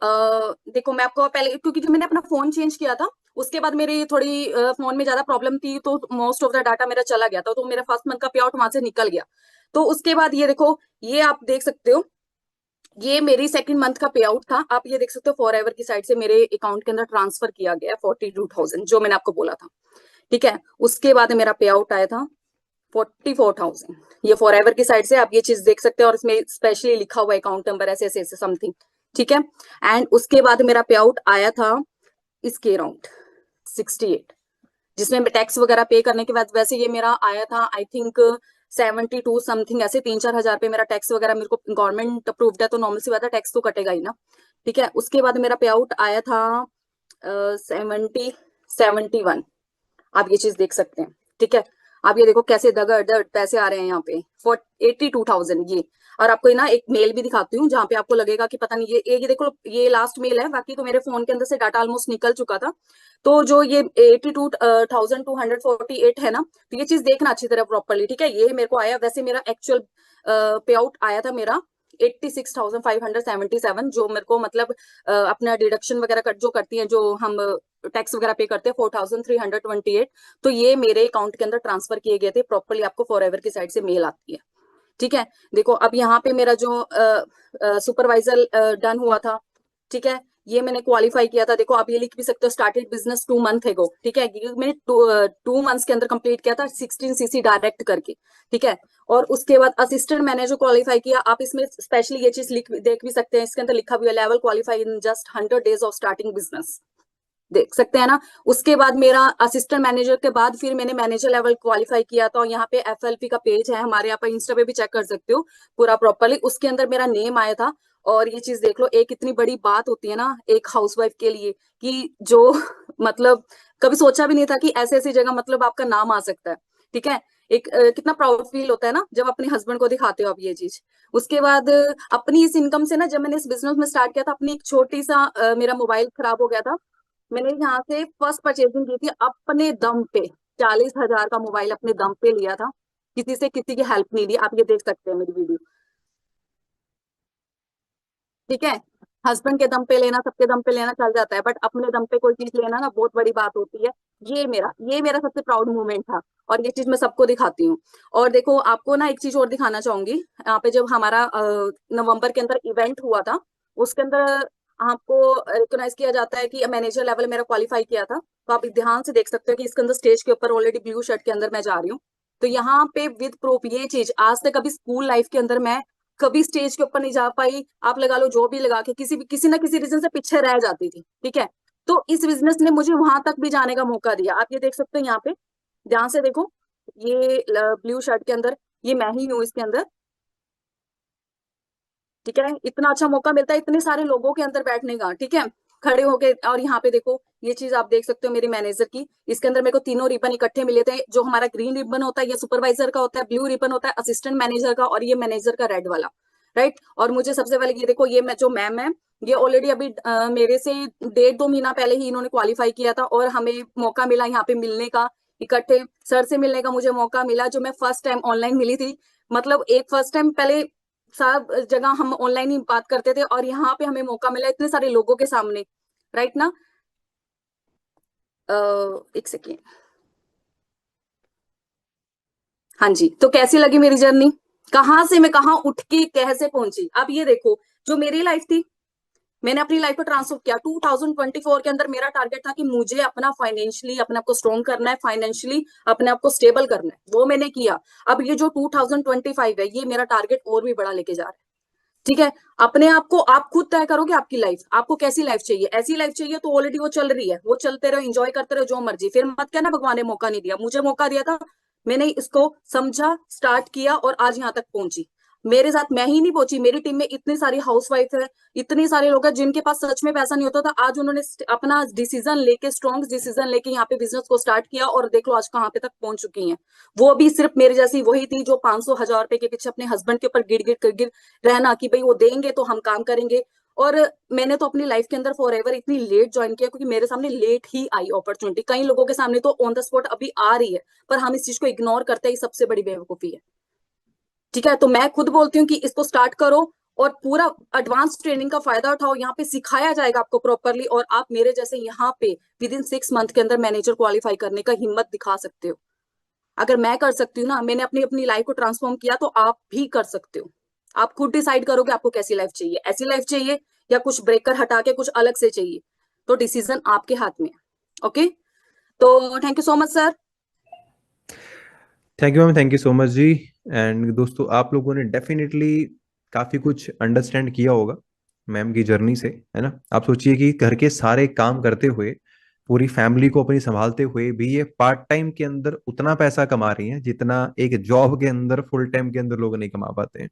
देखो, मैं आपको पहले, क्योंकि जब मैंने अपना फोन चेंज किया था उसके बाद मेरी थोड़ी फोन में ज्यादा प्रॉब्लम थी, तो मोस्ट ऑफ द डाटा मेरा चला गया था, तो मेरा फर्स्ट मंथ का पे आउट वहां से निकल गया। तो उसके बाद ये देखो, ये आप देख सकते हो, ये मेरी सेकंड मंथ का पे आउट था। आप ये देख सकते हो फॉर एवर की साइड से मेरे अकाउंट के अंदर ट्रांसफर किया गया 42,000, जो मैंने आपको बोला था, ठीक है। उसके बाद मेरा पे आउट आया था 44,000, ये फॉर एवर की साइड से आप ये चीज देख सकते हैं, और इसमें स्पेशली लिखा हुआ अकाउंट नंबर ऐसे ऐसे ऐसे समथिंग, ठीक है। एंड उसके बाद मेरा पे आउट आया था इसके अराउंड 68, जिसमें मैं टैक्स वगैरह पे करने के बाद, वैसे ये मेरा आया था आई थिंक 72 समथिंग, ऐसे 3-4 हजार पे मेरा टैक्स वगैरह मेरे को गवर्नमेंट अप्रूव्ड है, तो नॉर्मल सी बात है टैक्स तो कटेगा ही ना, ठीक है। उसके बाद मेरा पे आउट आया था 71, आप ये चीज देख सकते हैं, ठीक है। आप ये देखो कैसे दगड़ पैसे आ रहे हैं यहाँ पे, 82,000 ये। और आपको ना एक मेल भी दिखाती हूँ जहाँ पे आपको लगेगा कि पता नहीं, ये देखो, ये लास्ट मेल है, बाकी तो मेरे फोन के अंदर से डाटा ऑलमोस्ट निकल चुका था। तो जो ये 82,248 है ना, तो ये चीज देखना अच्छी तरह प्रॉपरली, ठीक है। ये मेरे को आया, वैसे मेरा एक्चुअल पे आउट आया था मेरा 86,577, जो मेरे को मतलब अपना डिडक्शन वगैरह जो करती है, जो हम टैक्स वगैरह पे करते हैं, 4,328, तो ये मेरे अकाउंट के अंदर ट्रांसफर किए गए थे प्रॉपरली। आपको फॉर एवर की साइड से मेल आती है, ठीक है। देखो अब यहाँ पे मेरा जो सुपरवाइजर डन हुआ था, ठीक है, ये मैंने क्वालिफाई किया था। देखो आप ये लिख भी सकते हो, स्टार्टेड बिजनेस 2 मंथ एगो, ठीक है, ये मैंने 2 मंथ्स के अंदर कंप्लीट किया था 16 CC डायरेक्ट करके, ठीक है। और उसके बाद असिस्टेंट मैनेजर क्वालिफाई किया। आप इसमें स्पेशली ये चीज लिख देख भी सकते हैं, इसके अंदर लिखा भी है, level qualify in just 100 days of starting business, देख सकते हैं ना। उसके बाद मेरा असिस्टेंट मैनेजर के बाद फिर मैंने मैनेजर लेवल क्वालिफाई किया था, और यहाँ पे FLP का पेज है हमारे, यहाँ पे इंस्टा पे भी चेक कर सकते हो पूरा प्रॉपरली, उसके अंदर मेरा नेम आया था। और ये चीज देख लो, एक इतनी बड़ी बात होती है ना एक हाउसवाइफ के लिए, कि जो मतलब कभी सोचा भी नहीं था कि ऐसे ऐसी जगह मतलब आपका नाम आ सकता है, ठीक है। एक कितना प्राउड फील होता है ना जब अपने हस्बैंड को दिखाते हो आप ये चीज। उसके बाद अपनी इस इनकम से ना, जब मैंने इस बिजनेस में स्टार्ट किया था, अपनी एक छोटी सा मेरा मोबाइल खराब हो गया था, मैंने यहाँ से फर्स्ट परचेजिंग की थी अपने दम पे, 40 हजार का मोबाइल अपने दम पे लिया था, किसी से किसी की हेल्प नहीं ली। आप ये देख सकते हैं मेरी वीडियो, ठीक है। हस्बैंड के दम पे लेना, सबके दम पे लेना चल जाता है, बट अपने दम पे कोई चीज लेना ना बहुत बड़ी बात होती है। ये मेरा सबसे प्राउड मोमेंट था, और ये चीज मैं सबको दिखाती हूँ। और देखो आपको ना एक चीज और दिखाना चाहूंगी, यहाँ पे जब हमारा नवंबर के अंदर इवेंट हुआ था, उसके अंदर आपको रिकॉग्नाइज किया जाता है कि मैनेजर लेवल मेरा क्वालिफाई किया था। तो आप ध्यान से देख सकते हो कि इसके अंदर स्टेज के ऊपर ऑलरेडी ब्लू शर्ट के अंदर मैं जा रही हूँ। तो यहाँ पे विद प्रूफ ये चीज आज तक, अभी स्कूल लाइफ के अंदर मैं कभी स्टेज के ऊपर नहीं जा पाई, आप लगा लो जो भी लगा के किसी ना किसी रीजन से पीछे रह जाती थी, ठीक है। तो इस बिजनेस ने मुझे वहां तक भी जाने का मौका दिया। आप ये देख सकते हो यहाँ पे, ध्यान से देखो, ये ब्लू शर्ट के अंदर ये मैं ही हूँ इसके अंदर, ठीक है। इतना अच्छा मौका मिलता है इतने सारे लोगों के अंदर बैठने का, ठीक है, खड़े होके। और यहाँ पे देखो ये चीज आप देख सकते हो मेरी मैनेजर की, इसके अंदर मेरे को तीनों रिबन इकट्ठे मिले थे। जो हमारा ग्रीन रिबन होता है ये सुपरवाइजर का होता है, ब्लू रिबन होता है असिस्टेंट मैनेजर का, और ये मैनेजर का रेड वाला, राइट। और मुझे सबसे पहले ये देखो, ये जो मैम है, ये ऑलरेडी अभी मेरे से 1.5-2 महीना पहले ही इन्होंने क्वालिफाई किया था, और हमें मौका मिला यहाँ पे मिलने का, इकट्ठे सर से मिलने का मुझे मौका मिला, जो मैं फर्स्ट टाइम ऑनलाइन मिली थी। मतलब एक फर्स्ट टाइम, पहले सब जगह हम ऑनलाइन ही बात करते थे, और यहाँ पे हमें मौका मिला इतने सारे लोगों के सामने, राइट ना। एक सेकेंड, हाँ जी। तो कैसी लगी मेरी जर्नी, कहाँ से मैं कहाँ उठ के कैसे पहुंची। अब ये देखो, जो मेरी लाइफ थी, मैंने अपनी लाइफ को ट्रांसफॉर्म किया। 2024 के अंदर मेरा टारगेट था कि मुझे अपना फाइनेंशियली अपने आप को स्ट्रॉन्ग करना है, फाइनेंशियली अपने आप को स्टेबल करना है, वो मैंने किया। अब ये जो 2025 है, ये मेरा टारगेट और भी बड़ा लेके जा रहा है, ठीक है। अपने आप को आप खुद तय करोगे, आपकी लाइफ, आपको कैसी लाइफ चाहिए। ऐसी लाइफ चाहिए तो ऑलरेडी वो चल रही है, वो चलते रहो, एंजॉय करते रहो, जो मर्जी। फिर मत कहना भगवान ने मौका नहीं दिया, मुझे मौका दिया था, मैंने इसको समझा, स्टार्ट किया, और आज यहाँ तक पहुंची। मेरे साथ मैं ही नहीं पहुंची, मेरी टीम में इतनी सारी हाउसवाइफ है, इतने सारे लोग हैं जिनके पास सच में पैसा नहीं होता था। आज उन्होंने अपना डिसीजन लेके, स्ट्रॉन्ग डिसीजन लेके यहाँ पे बिजनेस को स्टार्ट किया, और देख लो आज कहाँ पे तक पहुंच चुकी हैं। वो भी सिर्फ मेरे जैसी वही थी जो 500-1000 रुपए के पीछे अपने हस्बैंड के ऊपर गिर गिर कर गिर रहना, कि भाई वो देंगे तो हम काम करेंगे। और मैंने तो अपनी लाइफ के अंदर फॉर एवर इतनी लेट ज्वाइन किया, क्योंकि मेरे सामने लेट ही आई अपॉर्चुनिटी। कई लोगों के सामने तो ऑन द स्पॉट अभी आ रही है, पर हम इस चीज को इग्नोर करते हैं, सबसे बड़ी बेवकूफी है, ठीक है। तो मैं खुद बोलती हूँ कि इसको स्टार्ट करो, और पूरा एडवांस ट्रेनिंग का फायदा उठाओ। यहाँ पे सिखाया जाएगा आपको प्रॉपरली, और आप मेरे जैसे यहाँ पे विद इन 6 मंथ के अंदर मैनेजर क्वालिफाई करने का हिम्मत दिखा सकते हो। अगर मैं कर सकती हूँ ना, मैंने अपनी अपनी लाइफ को ट्रांसफॉर्म किया, तो आप भी कर सकते हो। आप खुद डिसाइड करोगे आपको कैसी लाइफ चाहिए, ऐसी लाइफ चाहिए या कुछ ब्रेकर हटा के कुछ अलग से चाहिए, तो डिसीजन आपके हाथ में है। ओके, तो thank you so much sir. Thank you ma'am, thank you so much जी। एंड दोस्तों, आप लोगों ने डेफिनेटली काफ़ी कुछ अंडरस्टैंड किया होगा मैम की जर्नी से, है ना। आप सोचिए कि घर के सारे काम करते हुए, पूरी फैमिली को अपनी संभालते हुए भी ये पार्ट टाइम के अंदर उतना पैसा कमा रही हैं जितना एक जॉब के अंदर फुल टाइम के अंदर लोग नहीं कमा पाते हैं,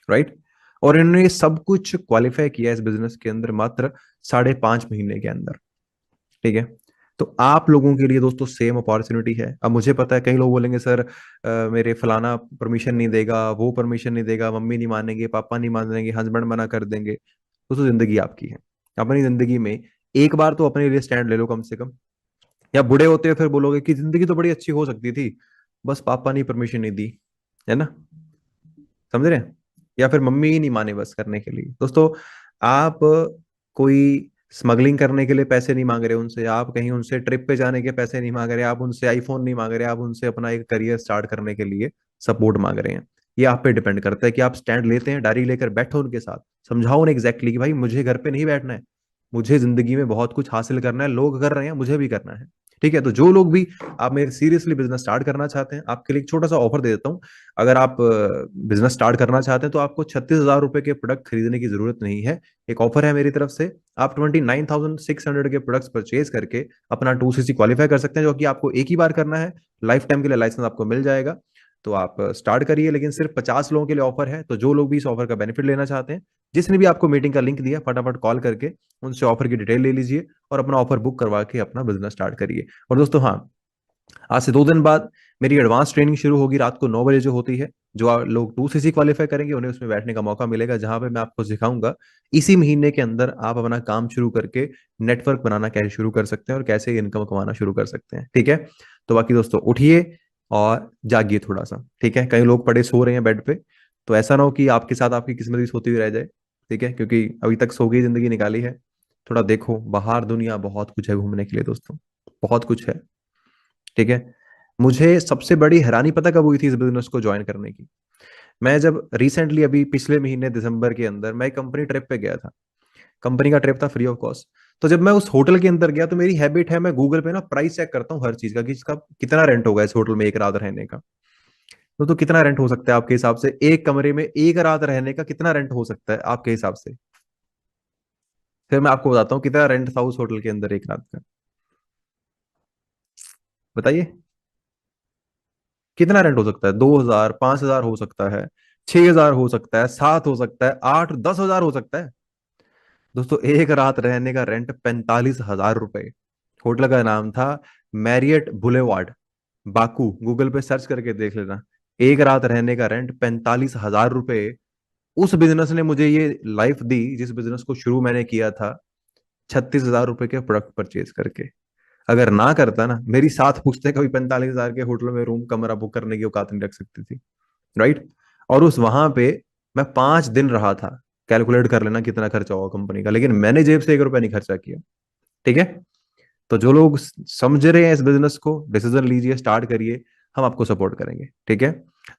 राइट। और इन्होंने ये सब कुछ क्वालिफाई किया इस बिजनेस के अंदर मात्र 5.5 महीने के अंदर, ठीक है। तो आप लोगों के लिए दोस्तों सेम अपॉर्चुनिटी है। अब मुझे पता है कई लोग बोलेंगे सर मेरे फलाना परमिशन नहीं देगा, वो परमिशन नहीं देगा, मम्मी नहीं मानेंगे, पापा नहीं मानेंगे, हस्बैंड मना कर देंगे। दोस्तों जिंदगी आपकी है, अपनी जिंदगी में एक बार तो अपने लिए स्टैंड ले लो कम से कम। या बुढ़े होते हुए फिर बोलोगे कि जिंदगी तो बड़ी अच्छी हो सकती थी, बस पापा ने परमिशन नहीं दी, है ना। समझ रहे हैं। या फिर मम्मी ही नहीं माने बस करने के लिए। दोस्तों, आप कोई स्मगलिंग करने के लिए पैसे नहीं मांग रहे उनसे, आप कहीं उनसे ट्रिप पे जाने के पैसे नहीं मांग रहे, आप उनसे आईफोन नहीं मांग रहे, आप उनसे अपना एक करियर स्टार्ट करने के लिए सपोर्ट मांग रहे हैं। ये आप पे डिपेंड करता है कि आप स्टैंड लेते हैं, डायरी लेकर बैठो उनके साथ, समझाओ उन्हें एग्जैक्टली कि भाई मुझे घर पे नहीं बैठना है, मुझे जिंदगी में बहुत कुछ हासिल करना है, लोग कर रहे हैं मुझे भी करना है, ठीक है। तो जो लोग भी आप मेरे सीरियसली बिजनेस स्टार्ट करना चाहते हैं, आपके लिए एक छोटा सा ऑफर दे देता हूँ। अगर आप बिजनेस स्टार्ट करना चाहते हैं तो आपको 36,000 रुपए के प्रोडक्ट खरीदने की जरूरत नहीं है। एक ऑफर है मेरी तरफ से, आप 29,600 के प्रोडक्ट्स परचेज करके अपना 2CC क्वालिफाई कर सकते हैं, जो कि आपको एक ही बार करना है। लाइफ टाइम के लिए लाइसेंस आपको मिल जाएगा। तो आप स्टार्ट करिए, लेकिन सिर्फ 50 लोगों के लिए ऑफर है। तो जो लोग भी इस ऑफर का बेनिफिट लेना चाहते हैं, जिसने भी आपको मीटिंग का लिंक दिया, फटाफट कॉल करके उनसे ऑफर की डिटेल ले लीजिए और अपना ऑफर बुक करवा के अपना बिजनेस स्टार्ट करिए। और दोस्तों हाँ, आज से 2 दिन बाद मेरी एडवांस ट्रेनिंग शुरू होगी रात को 9 बजे जो होती है। जो लोग 2CC क्वालिफाई करेंगे उन्हें उसमें बैठने का मौका मिलेगा, जहां पे मैं आपको सिखाऊंगा इसी महीने के अंदर आप अपना काम शुरू करके नेटवर्क बनाना कैसे शुरू कर सकते हैं और कैसे इनकम कमाना शुरू कर सकते हैं, ठीक है। तो बाकी दोस्तों उठिए और जागिए थोड़ा सा, ठीक है। कई लोग पड़े सो रहे हैं बेड पे, तो ऐसा ना हो कि आपके साथ आपकी किस्मत भी सोती हुई रह जाए, ठीक है, क्योंकि अभी तक सो गई जिंदगी निकाली है। थोड़ा देखो बाहर, दुनिया बहुत कुछ है घूमने के लिए दोस्तों, बहुत कुछ है, ठीक है। मुझे सबसे बड़ी हैरानी पता कब हुई थी इस बिजनेस को ज्वाइन करने की? मैं जब रिसेंटली अभी पिछले महीने दिसंबर के अंदर मैं कंपनी ट्रिप पे गया था। कंपनी का ट्रिप था फ्री ऑफ कॉस्ट। तो जब मैं उस होटल के अंदर गया तो मेरी हैबिट है, मैं गूगल पे ना प्राइस चेक करता हूँ हर चीज का कि इसका कितना रेंट होगा इस होटल में एक रात रहने का। तो कितना रेंट हो सकता है आपके हिसाब से, एक कमरे में एक रात रहने का कितना रेंट हो सकता है आपके हिसाब से? फिर मैं आपको बताता हूँ कितना रेंट था उस होटल के अंदर एक रात का। बताइए कितना रेंट हो सकता है? 2,000, 5,000 हो सकता है, 6,000 हो सकता है, 7 हो सकता है, 8, 10,000 हो सकता है। दोस्तों एक रात रहने का रेंट 45,000 रुपए। होटल का नाम था मैरियट बुलेवार्ड, बाकू। गूगल पे सर्च करके देख लेना। एक रात रहने का रेंट 45,000 रुपए। उस बिजनेस ने मुझे ये लाइफ दी जिस बिजनेस को शुरू मैंने किया था 36,000 रुपए के प्रोडक्ट परचेज करके। अगर ना करता ना, मेरी 7 पुश्तें कभी 45,000 के होटल में रूम कमरा बुक करने की औकात नहीं रख सकती थी। राइट। और उस वहां पे मैं 5 दिन रहा था। कैलकुलेट कर लेना कितना खर्चा होगा कंपनी का, लेकिन मैंने जेब से 1 रुपया नहीं खर्चा किया। ठीक है। तो जो लोग समझ रहे हैं इस बिजनेस को, डिसीजन लीजिए, स्टार्ट करिए, हम आपको सपोर्ट करेंगे। ठीक है।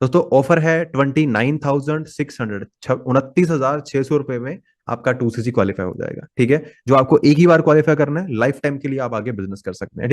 दोस्तों ऑफर है 29,600, 29,600 रुपए में आपका 2CC क्वालिफाई हो जाएगा। ठीक है। जो आपको एक ही बार क्वालिफाई करना है, लाइफ टाइम के लिए आप आगे बिजनेस कर सकते हैं। ठीक।